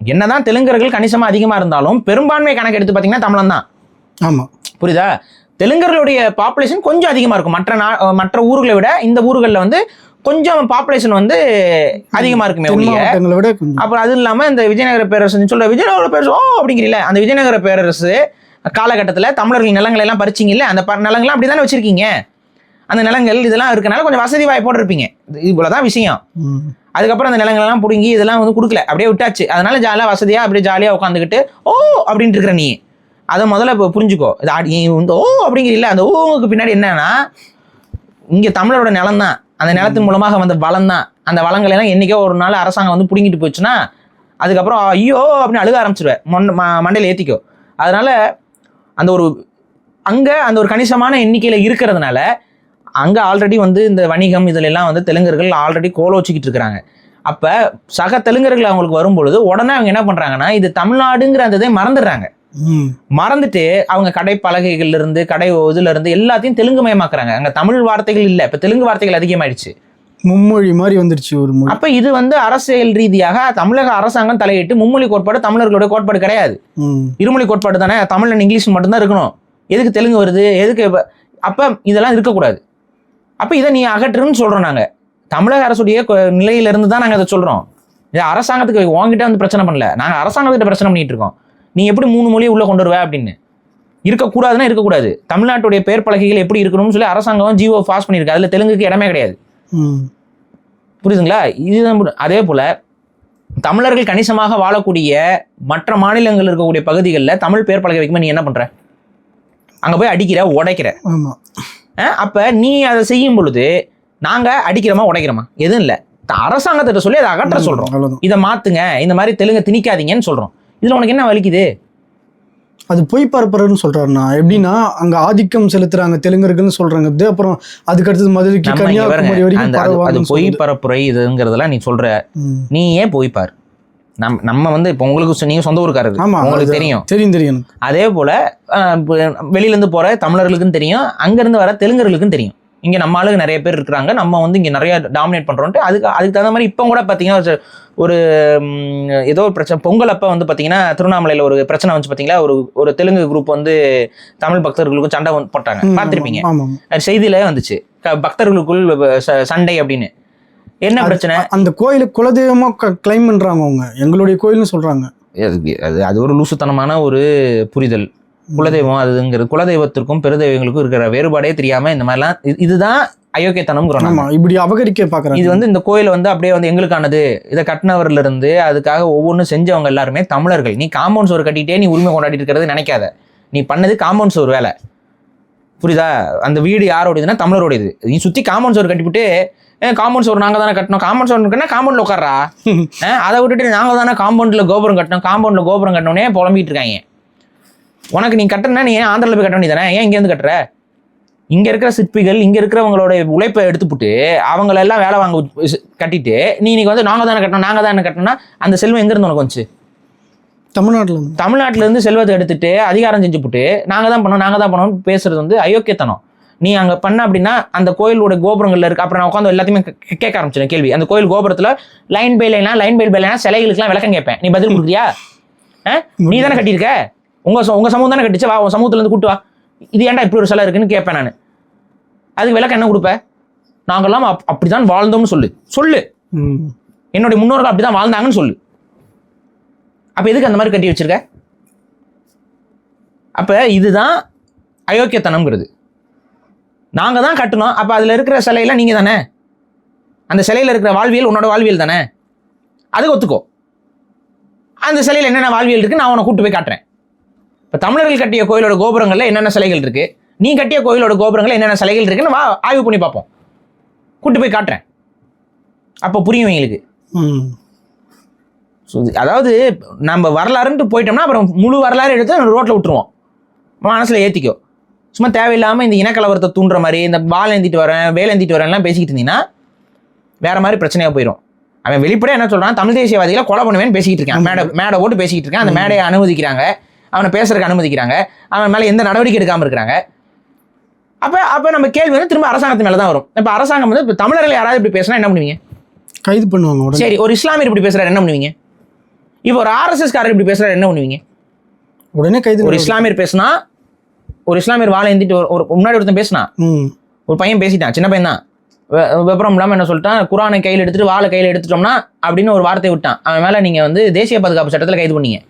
என்னதான் தெலுங்கர்கள் கணிசமா அதிகமா இருந்தாலும் பெரும்பான்மை கணக்கு எடுத்து பாத்தீங்கன்னா தமிழன் தான். ஆமா, புரியுதா? தெலுங்கர்களுடைய பாப்புலேஷன் கொஞ்சம் அதிகமா இருக்கும் மற்ற ஊர்களை விட. இந்த ஊர்களில் வந்து கொஞ்சம் பாப்புலேஷன் வந்து அதிகமா இருக்குமே. அப்புறம் அது இல்லாம இந்த விஜயநகர பேரரசு சொல்ற விஜயநகர பேரரசு அப்படிங்கிறீங்கள, அந்த விஜயநகர பேரரசு காலகட்டத்தில் தமிழர்கள் நிலங்களை எல்லாம் பறிச்சிங்கல்ல, அந்த நிலங்கள்லாம் அப்படிதானே வச்சிருக்கீங்க. அந்த நிலங்கள் இதெல்லாம் இருக்கனால கொஞ்சம் வசதி வாய்ப்போடு இருப்பீங்க. இவ்வளவுதான் விஷயம். அதுக்கப்புறம் அந்த நிலங்கள் எல்லாம் பிடுங்கி இதெல்லாம் வந்து கொடுக்கல, அப்படியே விட்டாச்சு. அதனால ஜாலியா வசதியா அப்படியே ஜாலியா உட்காந்துக்கிட்டு ஓ அப்படின்ட்டு இருக்கிற நீ அதை முதல்ல இப்போ புரிஞ்சுக்கோ. இந்த ஓ அப்படிங்கிறீல்ல, அந்த ஓவுக்கு பின்னாடி என்னன்னா இங்க தமிழரோட நிலம் தான், அந்த நிலத்தின் மூலமாக வந்த வளம் தான். அந்த வளங்களை எல்லாம் என்னைக்கோ ஒரு நாள் அரசாங்கம் வந்து பிடுங்கிட்டு போச்சுன்னா அதுக்கப்புறம் ஐயோ அப்படின்னு அழுக ஆரம்பிச்சிருவேன், மண்டையில் ஏற்றிக்கோ. அதனால அந்த ஒரு அங்கே அந்த ஒரு கணிசமான எண்ணிக்கையில் இருக்கிறதுனால அங்கே ஆல்ரெடி வந்து இந்த வணிகம் இதுல எல்லாம் வந்து தெலுங்கர்கள் ஆல்ரெடி கோல வச்சுக்கிட்டு இருக்கிறாங்க. அப்போ சக தெலுங்கர்கள் அவங்களுக்கு வரும்பொழுது உடனே அவங்க என்ன பண்ணுறாங்கன்னா இது தமிழ்நாடுங்கிற அந்த இதை மறந்துடுறாங்க. மறந்துட்டு அவங்க கடை பலகைகள்ல இருந்து கடை இதுல இருந்து எல்லாத்தையும் தெலுங்கு மயமாக்குறாங்க. அங்கே தமிழ் வார்த்தைகள் இல்லை, இப்போ தெலுங்கு வார்த்தைகள் அதிகமாயிடுச்சு, மும்மொழி மாதிரி வந்துருச்சு ஒரு மொழி. அப்ப இது வந்து அரசியல் ரீதியாக தமிழக அரசாங்கம் தலையிட்டு மும்மொழி கோட்பாடு தமிழர்களுடைய கோட்பாடு கிடையாது, இருமொழி கோட்பாடு தானே, தமிழ் அண்ட் இங்கிலீஷ் மட்டும்தான் இருக்கணும், எதுக்கு தெலுங்கு வருது எதுக்கு? அப்ப இதெல்லாம் இருக்கக்கூடாது. அப்ப இதை நீ அகற்றுன்னு சொல்றோம். நாங்க தமிழக அரசுடைய நிலையில இருந்து தான் நாங்க அதை சொல்றோம். இது அரசாங்கத்துக்கு உங்ககிட்ட வந்து பிரச்சனை பண்ணல, நாங்க அரசாங்கத்திட்ட பிரச்சனை பண்ணிட்டு இருக்கோம். நீ எப்படி 3 மொழியை உள்ள கொண்டு வருவ அப்படின்னு. இருக்கக்கூடாதுன்னா இருக்கக்கூடாது. தமிழ்நாட்டுடைய பெயர் பலகைகள் எப்படி இருக்கணும்னு சொல்லி அரசாங்கம் ஜிஓ பாஸ் பண்ணியிருக்கு, அதுல தெலுங்குக்கு இடமே கிடையாது. புரியுதுங்களா? இதுதான். அதே போல தமிழர்கள் கணிசமாக வாழக்கூடிய மற்ற மாநிலங்கள் இருக்கக்கூடிய பகுதிகளில் தமிழ் பெயர் பலகை வைக்கும்போது நீ என்ன பண்ற? அங்க போய் அடிக்கிற உடைக்கிற. அப்ப நீ அதை செய்யும் பொழுது நாங்க அடிக்கிறோமா உடைக்கிறோமா? எதுவும் இல்லை, அரசாங்கத்திட்ட சொல்லி அதை அகற்ற சொல்றோம், இதை மாத்துங்க, இந்த மாதிரி தெலுங்கு திணிக்காதீங்கன்னு சொல்றோம். இதுல உனக்கு என்ன வலிக்குது? அது பொய் பரப்புறன்னு சொல்றாருண்ணா. எப்படின்னா அங்க ஆதிக்கம் செலுத்துறாங்க தெலுங்கர்கள்னு சொல்றாங்க, அப்புறம் அதுக்கு அடுத்தது மதுரைக்கு கன்னியாகுமரி வரைக்கும் அது பொய் பரப்புரை இதுங்கிறதெல்லாம் நீ சொல்ற. நீ ஏன் போய் பாரு. நம்ம வந்து இப்போ உங்களுக்கு நீங்க சொந்த ஊருக்காரரு, உங்களுக்கு தெரியும். அதே போல வெளியில இருந்து போற தமிழர்களுக்கும் தெரியும், அங்க இருந்து வர தெலுங்கர்களுக்கும் தெரியும். இங்க நம்ம ஆளுங்க நிறைய பேர் இருக்கிறாங்க, நம்ம வந்து இங்க நிறைய டாமினேட் பண்றோம்ட்டு அதுக்கு தகுந்த மாதிரி இப்போ கூட பாத்தீங்கன்னா ஒரு ஏதோ ஒரு பிரச்சனை பொங்கல் அப்ப வந்து பாத்தீங்கன்னா திருவண்ணாமலையில ஒரு பிரச்சனை வந்து பாத்தீங்களா, ஒரு தெலுங்கு குரூப் வந்து தமிழ் பக்தர்களுக்கும் சண்டை போட்டாங்க, பார்த்திருப்பீங்க, செய்தியில வந்துச்சு, பக்தர்களுக்குள் சண்டை அப்படின்னு. என்ன பிரச்சனை? அந்த கோயிலு குலதெய்வமா கிளைம் பண்றாங்க, அவங்க எங்களுடைய கோயில்னு சொல்றாங்க. அது ஒரு லூசுத்தனமான ஒரு புரிதல். குலதெய்வம் அதுங்கிறது குலதெய்வத்திற்கும் பெருதெய்வங்களுக்கும் இருக்கிற வேறுபாடே தெரியாம இந்த மாதிரிலாம் இதுதான் அயோக்கியத்தனம்ங்கிறோம். இப்படி அபகரிக்க பாக்குறாங்க. இது வந்து இந்த கோயில் வந்து அப்படியே வந்து எங்களுக்கானது, இதை கட்டினவர்ல இருந்து அதுக்காக ஒவ்வொன்றும் செஞ்சவங்க எல்லாருமே தமிழர்கள். நீ காம்பவுண்ட் சோறு கட்டிட்டே நீ உரிமை கொண்டாடிட்டு இருக்கிறது நினைக்காத. நீ பண்ணது காம்பவுண்ட் சோறு வேலை, புரியுதா? அந்த வீடு யாரோடையதுன்னா தமிழரோடையது. நீ சுத்தி காம்பவுண்ட் சோறு கட்டிவிட்டு காம்பவுண்ட் சோறு நாங்க தானே கட்டணும், காம்பவுண்ட் சோறு இருக்குன்னா காம்பவுண்ட்ல உட்கார்றா, அதை விட்டுட்டு நாங்க தானே காம்பவுண்ட்ல கோபுரம் கட்டணும், காம்பவுண்ட்ல கோபுரம் கட்டணும்னே புலம்பிட்டு இருக்காங்க. உனக்கு நீ கட்டணும்னா நீ ஏன் ஆந்திராவில் போய் கட்ட வேண்டியதானே? ஏன் இங்கேருந்து கட்டுற? இங்கே இருக்கிற சிற்பிகள் இங்கே இருக்கிறவங்களோட உழைப்பை எடுத்துப்புட்டு அவங்களெல்லாம் வேலை வாங்க கட்டிட்டு நீ இன்னைக்கு வந்து நாங்கள் தானே கட்டணும்னா அந்த செல்வம் எங்கேருந்து உனக்கு வந்துச்சு? தமிழ்நாட்டிலேருந்து செல்வத்தை எடுத்துட்டு அதிகாரம் செஞ்சுப்புட்டு நாங்கள் தான் பண்ணோம் பேசுறது வந்து அயோக்கியத்தனம். நீ அங்கே பண்ண அப்படின்னா அந்த கோயிலோட கோபுரங்கள்ல இருக்கு. அப்புறம் நான் உட்காந்து எல்லாத்தையுமே கேட்க ஆரம்பிச்சேன் கேள்வி. அந்த கோயில் கோபுரத்தில் லைன் பை லைனா சிலைகளுக்குலாம் விளக்கம் கேட்பேன், நீ பதில் கொடுக்குறியா? நீ தானே கட்டியிருக்க, உங்க சமூகம் தானே கட்டிச்சு, வா உங்க சமூகத்துல இருந்து கூட்டு வா, இது ஏன்டா இப்படி ஒரு சிலை இருக்குன்னு கேட்பேன் நான். அதுக்கு விளக்கம் என்ன கொடுப்ப? நாங்கெல்லாம் அப்படிதான் வாழ்ந்தோம்னு சொல்லு. என்னுடைய முன்னோர்கள் அப்படிதான் வாழ்ந்தாங்கன்னு சொல்லு. அப்ப எதுக்கு அந்த மாதிரி கட்டி வச்சிருக்க? அப்ப இதுதான் அயோக்கியத்தனம்ங்கிறது. நாங்க தான் கட்டணும், அப்ப அதுல இருக்கிற சிலையில நீங்க தானே, அந்த சிலையில இருக்கிற வாழ்வியல் உன்னோட வாழ்வியல் தானே, அது ஒத்துக்கோ. அந்த சிலையில என்னென்ன வாழ்வியல் இருக்கு நான் உன்னை கூட்டு போய் காட்டுறேன். இப்போ தமிழர்கள் கட்டிய கோயிலோட கோபுரங்கள்ல என்னென்ன சிலைகள் இருக்கு, நீ கட்டிய கோயிலோட கோபுரங்கள்ல என்னென்ன சிலைகள் இருக்குன்னு வா ஆய்வு பண்ணி பார்ப்போம், கூட்டு போய் காட்டுறேன். அப்போ புரியும் எங்களுக்கு. அதாவது நம்ம வரலாறுன்ட்டு போயிட்டோம்னா அப்புறம் முழு வரலாறு எடுத்து ரோட்டில் விட்டுருவோம், மனசுல ஏற்றிக்கோ. சும்மா தேவையில்லாமல் இந்த இனக்கலவரத்தை தூண்டுற மாதிரி இந்த வேலை ஏந்திட்டு வரேன்லாம் பேசிக்கிட்டு இருந்தீங்கன்னா வேற மாதிரி பிரச்சனையாக போயிடும். அவன் வெளிப்படையாக என்ன சொல்றான், தமிழ் தேசியவாதிகளை கொலை பண்ணுவேன்னு பேசிக்கிட்டு இருக்கான், மேடை போட்டு பேசிக்கிட்டு இருக்கான். அந்த மேடையை அனுமதிக்கிறாங்க, அவனை பேசுறதுக்கு அனுமதிக்கிறாங்க, அவன் மேலே எந்த நடவடிக்கை எடுக்காமல் இருக்கிறாங்க. அப்போ நம்ம கேள்வி வந்து திரும்ப அரசாங்கத்து மேலே தான் வரும். இப்போ அரசாங்கம் வந்து இப்போ தமிழர்கள் யாராவது இப்படி பேசினா என்ன பண்ணுவீங்க? கைது பண்ணுவாங்க. சரி, ஒரு இஸ்லாமியர் இப்படி பேசுறாரு என்ன பண்ணுவீங்க? இப்போ ஒரு ஆர்எஸ்எஸ் காரர் இப்படி பேசுறாரு என்ன பண்ணுவீங்க? உடனே கைது. ஒரு இஸ்லாமியர் பேசினா, ஒரு இஸ்லாமியர் வாழை ஏந்திட்டு ஒரு முன்னாடி ஒருத்தன் பேசினா, ஒரு பையன் பேசிட்டான், சின்ன பையன் தான், விபரம் இல்லாமல் என்ன சொல்லிட்டான், குரானை கையில் எடுத்துட்டு வாழை கையில் எடுத்துட்டோம்னா அப்படின்னு ஒரு வார்த்தையை விட்டான். அவன் மேலே நீங்கள் வந்து தேசிய பாதுகாப்பு சட்டத்தில் கைது பண்ணீங்க.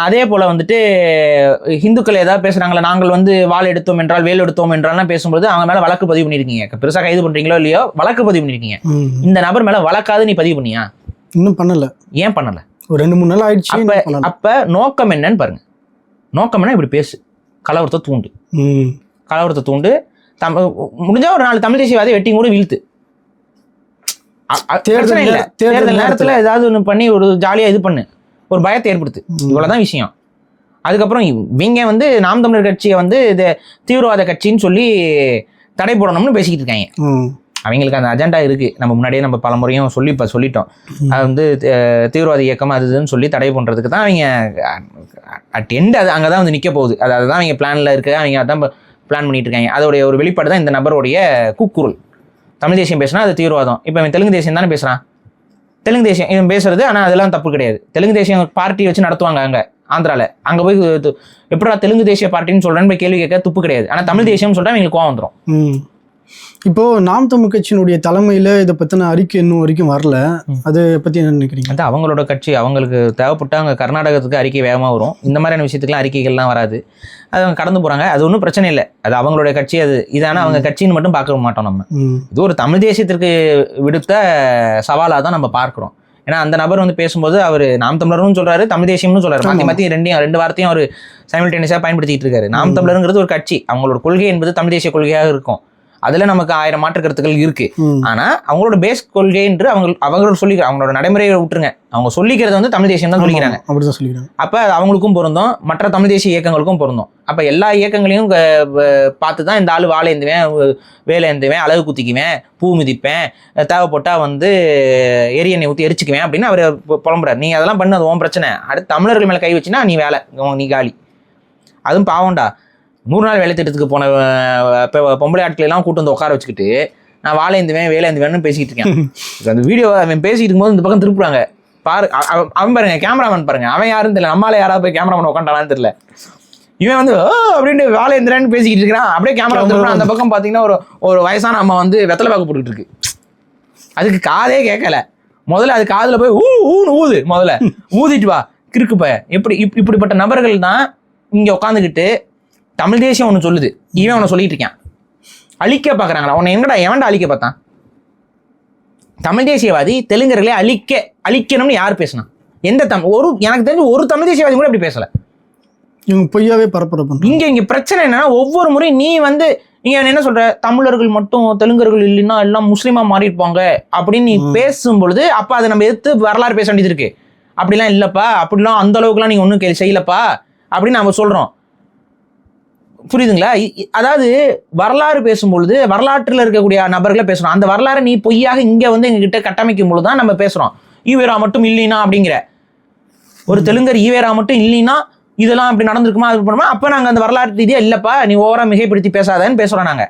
அதே போல வந்துட்டு ஹிந்துக்கள் ஏதாவது பேசுறாங்களா, நாங்கள் வந்து வாள் எடுத்தோம் என்றால் வேல் எடுத்தோம் என்றால்லாம் பேசும்போது அவங்க மேல வழக்கு பதிவு பண்ணிருக்கீங்க. பெருசா கைது பண்றீங்களோ இல்லையோ வழக்கு பதிவு பண்ணிருக்கீங்க. இந்த நபர் மேல வழக்காவது நீ பதிவு பண்ணியா? இன்னும் பண்ணல. ஏன் பண்ணல? ஒரு 2-3 நாள் ஆயிடுச்சு. அப்ப நோக்கம் என்னன்னு பாருங்க. நோக்கம் என்ன? இப்படி பேசு, கலவரத்தை தூண்டு, முடிஞ்சா ஒரு 4 தமிழ் தேசியவாதி வெட்டி கூட வீழ்த்து. தேர்தல் நேரத்துல ஏதாவது ஒண்ணு பண்ணி ஒரு ஜாலியா இது பண்ணு, ஒரு பயத்தை ஏற்படுத்து. இவ்வளவுதான் விஷயம். அதுக்கப்புறம் இவங்க வந்து நாம் தமிழர் கட்சியை வந்து இது தீவிரவாத கட்சின்னு சொல்லி தடை போடணும்னு பேசிக்கிட்டு இருக்காங்க. அவங்களுக்கு அந்த அஜெண்டா இருக்குது. நம்ம முன்னாடியே நம்ம பல முறையும் சொல்லிட்டோம். அது வந்து தீவிரவாத இயக்கம் அது இதுன்னு சொல்லி தடை பண்ணுறதுக்கு தான் அவங்க அட் எண்ட் அது அங்கே தான் வந்து நிற்க போகுது. அதுதான் அவங்க பிளானில் இருக்குது. அவங்க அதான் பிளான் பண்ணிட்டு இருக்காங்க. அதோடைய ஒரு வெளிப்பாடு தான் இந்த நபருடைய கூக்குரல். தமிழ் தேசியம் பேசினா அது தீவிரவாதம். இப்போ இவன் தெலுங்கு தேசியம் தானே பேசுகிறான். தெலுங்கு தேசியம் இவன் பேசுறது, ஆனால் அதெல்லாம் தப்பு கிடையாது. தெலுங்கு தேசியம் பார்ட்டி வச்சு நடத்துவாங்க அங்கே ஆந்திராவில். அங்கே போய் எப்படா தெலுங்கு தேசிய பார்ட்டின்னு சொல்கிறேன்னு போய் கேள்வி கேட்க துப்பு கிடையாது. ஆனால் தமிழ் தேசியம்னு சொல்லிட்டு அவங்களுக்கு கோவம் வந்துடும். இப்போ நாம் தமிழ் கட்சியினுடைய தலைமையில இதை பத்தின அறிக்கை இன்னும் வரைக்கும் வரல. அதை பத்தி என்ன நினைக்கிறீங்க? அது அவங்களோட கட்சி, அவங்களுக்கு தேவைப்பட்ட அங்கே கர்நாடகத்துக்கு அறிக்கை வேகமாக வரும். இந்த மாதிரியான விஷயத்துக்குலாம் அறிக்கைகள்லாம் வராது. அது அவங்க கடந்து போறாங்க. அது ஒன்றும் பிரச்சனை இல்லை. அது அவங்களுடைய கட்சி. அது இதான அவங்க கட்சின்னு மட்டும் பார்க்க மாட்டோம் நம்ம. இது ஒரு தமிழ் தேசியத்திற்கு விடுத்த சவாலாக தான் நம்ம பார்க்குறோம். ஏன்னா அந்த நபர் வந்து பேசும்போது அவர் நாம் தமிழர்னு சொல்றாரு, தமிழ் தேசியம்னு சொல்றாரு. மாற்றி மாற்றி ரெண்டு வார்த்தையும் அவர் சைமல்டேனியஸாக பயன்படுத்திட்டு இருக்காரு. நாம் தமிழருங்கிறது ஒரு கட்சி. அவங்களோட கொள்கை என்பது தமிழ் தேசிய கொள்கையாக இருக்கும். அதுல நமக்கு 1000 மாற்று கருத்துக்கள் இருக்கு. ஆனா அவங்களோட பேஸ் கொள்கை என்று அவங்களோட சொல்லிக்கிறாங்க. அவங்களோட நடைமுறையை விட்டுருங்க. அவங்க சொல்லிக்கிறது வந்து தமிழ் தேசியம் தான் சொல்லிக்கிறாங்க. அப்ப அது அவங்களுக்கும் பொருந்தும், மற்ற தமிழ் தேசிய இயக்கங்களுக்கும் பொருந்தும். அப்ப எல்லா இயக்கங்களையும் பார்த்து தான் இந்த ஆளு வாழை ஏந்துவேன், வேலை ஏந்துவேன், அழகு குத்திக்குவேன், பூ மிதிப்பேன், தேவைப்பட்டா வந்து எரியெண்ணெய் ஊற்றி எரிச்சுக்குவேன் அப்படின்னு அவர் புலம்புறாரு. நீ அதெல்லாம் பண்ணது உன் பிரச்சனை. அடுத்து தமிழர்கள் மேல கை வச்சுன்னா நீ வேலை, நீ காலி. அதுவும் பாவம்டா. 100 நாள் வேலை திட்டத்துக்கு போன பொம்பளை ஆட்களெல்லாம் கூட்டு வந்து உட்கார வச்சுக்கிட்டு நான் வாழை ஏந்துவேன், வேலை ஏந்துவேன்னு பேசிக்கிட்டு இருக்கேன். அந்த வீடியோ அவன் பேசிட்டு இருக்கும்போது இந்த பக்கம் திருப்புறாங்க பாரு. அவன் பாருங்க, கேமராமேன் பாருங்க, அவன் யாருன்னு தெரியல. நம்மளால யாராவது போய் கேமராமேன் உட்காண்டாலான்னு தெரியல. இவன் வந்து அப்படின்ட்டு வாழை ஏந்துறேன்னு பேசிக்கிட்டு இருக்கிறான். அப்படியே கேமரா திருப்புறான். அந்த பக்கம் பார்த்தீங்கன்னா ஒரு வயசான அம்மா வந்து வெத்தலை பாக்கு போட்டுக்கிட்டு இருக்கு. அதுக்கு காதே கேட்கல. முதல்ல அது காதில் போய் ஊன்னு ஊது. முதல்ல ஊதிட்டு வா கிறுக்கு பய. இப்படிப்பட்ட நபர்கள் தான் இங்கே உட்காந்துக்கிட்டு தமிழ் தேசியம் ஒன்று சொல்லுது, இவன் ஒன்று சொல்லிட்டு இருக்கான். அழிக்க பார்க்குறாங்களா? உன்னை எவன்டா அழிக்க பார்த்தான்? தமிழ் தேசியவாதி தெலுங்கர்களே அழிக்கணும்னு யார் பேசினா? எந்த எனக்கு தெரிஞ்சு ஒரு தமிழ் தேசியவாதி கூட அப்படி பேசல. இவங்க பொய்யாவே பரப்புறப்ப இங்க பிரச்சனை என்னன்னா, ஒவ்வொரு முறையும் நீ வந்து நீங்க என்ன சொல்ற, தமிழர்கள் மட்டும் தெலுங்கர்கள் இல்லைன்னா எல்லாம் முஸ்லீமா மாறிருப்பாங்க அப்படின்னு நீ பேசும் பொழுது, அப்ப அதை நம்ம எடுத்து வரலாறு பேச வேண்டியது இருக்கு. அப்படிலாம் இல்லப்பா, அப்படிலாம் அந்த அளவுக்குலாம் நீங்க ஒன்றும் செய்யலப்பா அப்படின்னு நம்ம சொல்றோம். புரியுதுங்களா? அதாவது வரலாறு பேசும்பொழுது வரலாற்றில் இருக்கக்கூடிய நபர்களை பேசுறோம். அந்த வரலாறு நீ பொய்யாக இங்க வந்து எங்ககிட்ட கட்டமைக்கும் பொழுது தான் நம்ம பேசுறோம். ஈவேரா மட்டும் இல்லைனா அப்படிங்கிற ஒரு தெலுங்கர் ஈவேரா மட்டும் இல்லைன்னா இதெல்லாம் அப்படி நடந்திருக்குமா, அது பண்ணுமா? அப்ப நாங்க அந்த வரலாற்று ரீதியா இல்லப்பா, நீ ஓவரா மிகைப்படுத்தி பேசாதன்னு பேசுறோம். நாங்க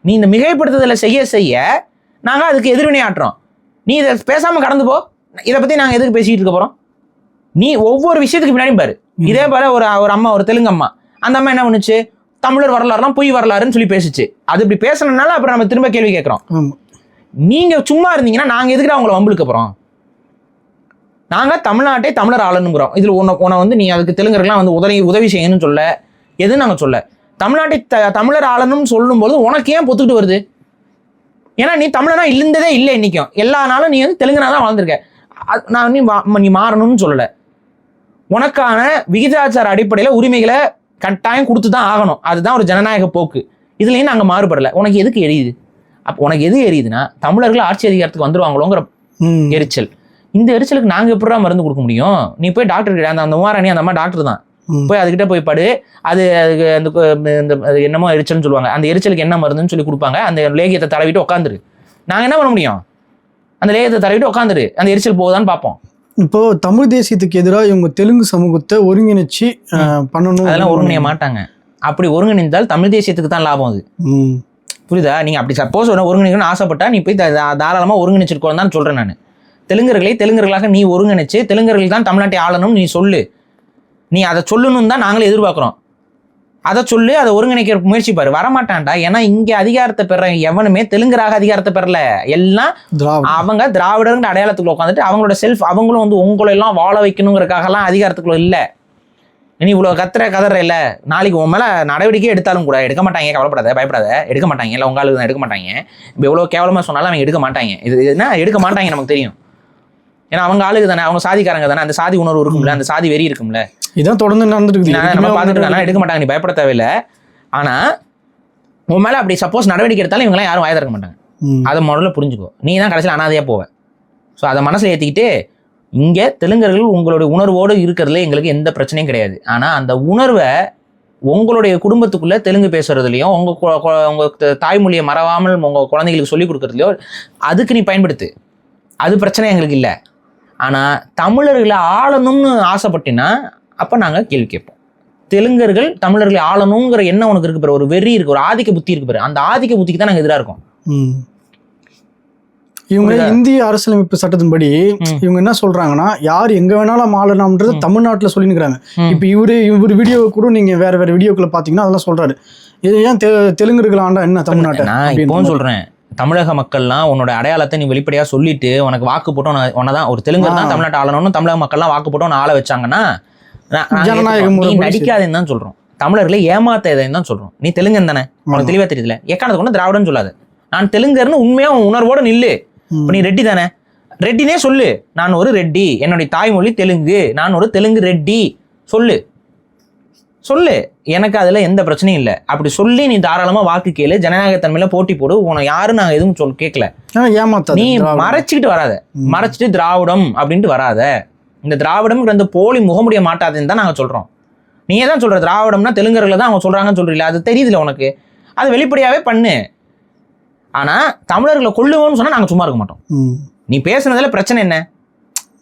நீ இந்த மிகைப்படுத்துதலை செய்ய நாங்க அதுக்கு எதிர்வினை ஆட்டுறோம். நீ இதை பேசாம கடந்து போ. இதை பத்தி நாங்க எதுக்கு பேசிட்டு இருக்க போறோம்? நீ ஒவ்வொரு விஷயத்துக்கு பின்னாடியும் பாரு. இதே போல ஒரு அம்மா, ஒரு தெலுங்கு அம்மா, அந்த அம்மா என்ன பண்ணுச்சு? தமிழர் வரலாறுலாம் பொய் வரலாறுன்னு சொல்லி பேசிச்சு. அது இப்படி பேசணும்னால அப்புறம் நம்ம திரும்ப கேள்வி கேட்கிறோம். நீங்க சும்மா இருந்தீங்கன்னா நாங்க எதுக்கு அவங்கள வம்புழுக்க போறோம்? நாங்க தமிழ்நாட்டை தமிழர் ஆளணுங்கிறோம். இதுல உன்னை வந்து நீ அதுக்கு தெலுங்கர்கள்லாம் வந்து உதவி செய்யணும்னு சொல்ல, எதுவும் நாங்க சொல்ல. தமிழ்நாட்டை தமிழர் ஆளணும்னு சொல்லும் போது உனக்கு ஏன் பொத்துக்கிட்டு வருது? ஏன்னா நீ தமிழனா இருந்ததே இல்லை. இன்னைக்கும் எல்லா நாளும் நீ வந்து தெலுங்கனா தான் வாழ்ந்திருக்க. நான் நீ மாறணும்னு சொல்லலை. உனக்கான விகிதாச்சார அடிப்படையில் உரிமைகளை கட்டாயம் கொடுத்து தான் ஆகணும். அதுதான் ஒரு ஜனநாயக போக்கு. இதுலேயும் நாங்கள் மாறுபடலை. உனக்கு எதுக்கு எரியுது? அப்போ உனக்கு எது எரியுதுன்னா, தமிழர்கள் ஆட்சி அதிகாரத்துக்கு வந்துருவாங்களோங்கிற எரிச்சல். இந்த எரிச்சலுக்கு நாங்கள் எப்படிதான் மருந்து கொடுக்க முடியும்? நீ போய் டாக்டர் கிட்ட, அந்த உமாராணி அந்த அம்மா டாக்டர் தான், போய் அதுக்கிட்ட போய் படு. அதுக்கு அந்த என்னமோ எரிச்சல்னு சொல்லுவாங்க. அந்த எரிச்சலுக்கு என்ன மருந்துன்னு சொல்லி கொடுப்பாங்க. அந்த லேகியத்தை தடவிட்டு உட்காந்துரு. நாங்கள் என்ன பண்ண முடியும்? அந்த லேகியத்தை தடவிட்டு உட்காந்துரு. அந்த எரிச்சல் போகுதான்னு பார்ப்போம். இப்போ தமிழ் தேசியத்துக்கு எதிராக இவங்க தெலுங்கு சமூகத்தை ஒருங்கிணைச்சு பண்ணணும். அதெல்லாம் ஒருங்கிணைய மாட்டாங்க. அப்படி ஒருங்கிணைந்தால் தமிழ் தேசியத்துக்கு தான் லாபம். அது புரியுதா? நீங்க அப்படி சப்போஸ் ஒருங்கிணைக்கணும்னு ஆசைப்பட்டா நீ போய் தாராளமா ஒருங்கிணைச்சிருக்கோம் தான் சொல்றேன் நான். தெலுங்கர்களாக நீ ஒருங்கிணைச்சு தெலுங்கர்கள் தான் தமிழ்நாட்டை ஆளணும்னு நீ சொல்லு. நீ அதை சொல்லணும்னு தான் நாங்களே எதிர்பார்க்கிறோம். அதை சொல்லு, அதை ஒருங்கிணைக்க முயற்சி பாரு. வரமாட்டான்டா. ஏன்னா இங்க அதிகாரத்தை பெற எவனுமே தெலுங்கராக அதிகாரத்தை பெறல. எல்லாம் அவங்க திராவிடர்ன்ற அடையாளத்துக்குள்ள உட்காந்துட்டு அவங்களோட அவங்களும் வந்து உங்களை எல்லாம் வாழ வைக்கணுங்கிறதுக்காகலாம் அதிகாரத்துக்குள்ள இல்லை. நீ இவ்வளவு கதற இல்லை, நாளைக்கு உன் மேல நடவடிக்கை எடுத்தாலும் கூட எடுக்க மாட்டாங்க. கவலைப்படாத, பயப்படாத, எடுக்க மாட்டாங்க. இல்லை உங்களுக்கு தான் எடுக்க மாட்டாங்க. இப்போ எவ்வளவு கேவலமா சொன்னாலும் அவங்க எடுக்க மாட்டாங்க. இதுனா எடுக்க மாட்டாங்க, நமக்கு தெரியும். ஏன்னா அவங்க ஆளுக்கு தானே, அவங்க சாதிக்காரங்க தானே, அந்த சாதி உணர்வு இருக்கும்ல, அந்த சாதி வெறி இருக்கும்ல. இதான் தொடர்ந்து நடந்துருக்கு. நம்ம பார்த்துட்டு இருக்காங்க, எடுக்க மாட்டாங்க. நீ பயப்பட தேவையில்லை. ஆனா உன் மேல அப்படி சப்போஸ் நடவடிக்கை எடுத்தாலும் இவங்களாம் யாரும் வாய திறக்க மாட்டாங்க. அதை முதல்ல புரிஞ்சுக்கோ. நீ தான் கடைசியில் அனாதையா போவ. ஸோ அதை மனசுல ஏற்றிக்கிட்டு இங்கே தெலுங்கர்கள் உங்களுடைய உணர்வோடு இருக்கிறதுல எங்களுக்கு எந்த பிரச்சனையும் கிடையாது. ஆனால் அந்த உணர்வை உங்களுடைய குடும்பத்துக்குள்ளே தெலுங்கு பேசுறதுலையும் உங்கள் தாய்மொழியை மறவாமல் உங்கள் குழந்தைகளுக்கு சொல்லிக் கொடுக்குறதுலையோ அதுக்கு நீ பயன்படுத்து, அது பிரச்சனை எங்களுக்கு இல்லை. ஆனால் தமிழர்களை ஆளணும்னு ஆசைப்பட்டினா அப்போ நாங்கள் கேள்வி கேட்போம். தெலுங்கர்கள் தமிழர்களை ஆளணுங்கிற எண்ணம் உனக்கு இருக்கு பாரு, ஒரு வெறி இருக்கு, ஒரு ஆதிக்க புத்தி இருக்கு பாரு, அந்த ஆதிக்க புத்திக்கு தான் நாங்கள் எதிராக இருக்கோம். இவங்க இந்திய அரசியலமைப்பு சட்டத்தின்படி இவங்க என்ன சொல்றாங்கன்னா, யார் எங்க வேணாலும் ஆளலாம்ன்றது தமிழ்நாட்டுல சொல்லினுக்கிறாங்க. இப்ப இவர் வீடியோ கூட நீங்க வேற வீடியோக்களை பாத்தீங்கன்னா அதெல்லாம் சொல்றாரு. இது ஏன் தெலுங்கர்கள் ஆண்டா என்ன தமிழ்நாட்டை? நான் இப்போவும் சொல்றேன், தமிழக மக்கள்லாம் உன்னோட அடையாளத்தை நீ வெளிப்படையா சொல்லிட்டு உனக்கு வாக்கு போட்டு உனதான் ஒரு தெலுங்கர் தான் தமிழ்நாட்டை ஆளணும்னு தமிழக மக்கள்லாம் வாக்கு போட்டு உன்னை ஆள வச்சாங்கன்னா நீ நடிக்காதேன்னு தான் சொல்றோம். தமிழர்களை ஏமாத்தாதேன்னு தான் சொல்றோம். நீ தெலுங்கன் தானே, உனக்கு தெளிவா தெரியல, எக்கானது கொண்டு திராவிடன்னு சொல்லாது. நான் தெலுங்கர்னு உண்மையா உணர்வோட நில்லு. இப்போ நீ ரெட்டி தானே, ரெட்டினே சொல்லு, நான் ஒரு ரெட்டி, என்னுடைய தாய்மொழி தெலுங்கு, நான் ஒரு தெலுங்கு ரெட்டி சொல்லு சொல்லு, எனக்கு அதுல எந்த பிரச்சனையும் இல்லை. அப்படி சொல்லி நீ தாராளமா வாக்கு கேளு, ஜனநாயகத்தன்மையில போட்டி போடு, உன யாரும் நாங்க எதுவும் கேட்கல. நீ மறைச்சிக்கிட்டு வராத, மறைச்சிட்டு திராவிடம் அப்படின்ட்டு வராத. இந்த திராவிடம் இந்த போலி முகமுடிய மாட்டாதுன்னு தான் நாங்க சொல்றோம். நீ தான் சொல்ற திராவிடம்னா தெலுங்கர்களை தான் அவங்க சொல்றாங்கன்னு சொல்றீங்களா, அது தெரியுதுல உனக்கு, அது வெளிப்படையாவே பண்ணு. ஆனா தமிழர்களை கொள்ளுவோம்னு சொன்னா நாங்க சும்மா இருக்க மாட்டோம். நீ பேசுனதுல பிரச்சனை என்ன?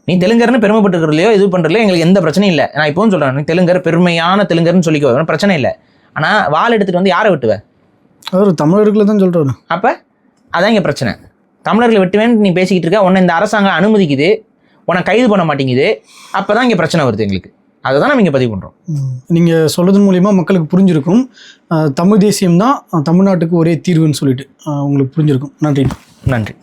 நீ தெலுங்கர்னு பெருமைப்பட்டுக்கிறதுலையோ இது பண்றதுலையோ எங்களுக்கு எந்த பிரச்சனையும் இல்லை. நான் இப்பவும் சொல்றேன், நீ தெலுங்கர் பெருமையான தெலுங்கர்னு சொல்லிக்கோ, பிரச்சனை இல்லை. ஆனா வாள் எடுத்துட்டு வந்து யாரை வெட்டுவ? தமிழர்களை தான் சொல்றேன். அப்ப அதான் இங்க பிரச்சனை. தமிழர்களை வெட்டுவேன்னு நீ பேசிக்கிட்டு இருக்க, உன்னை இந்த அரசாங்கம் அனுமதிக்குது, உன்னை கைது பண்ண மாட்டேங்குது. அப்பதான் இங்க பிரச்சனை வருது எங்களுக்கு. அதை தான் நம்ம இங்கே பதிவு பண்ணுறோம். நீங்கள் சொல்கிறதன் மூலிமா மக்களுக்கு புரிஞ்சிருக்கும் தமிழ் தேசியம் தான் தமிழ்நாட்டுக்கு ஒரே தீர்வுன்னு சொல்லிட்டு உங்களுக்கு புரிஞ்சிருக்கும். நன்றி. நன்றி.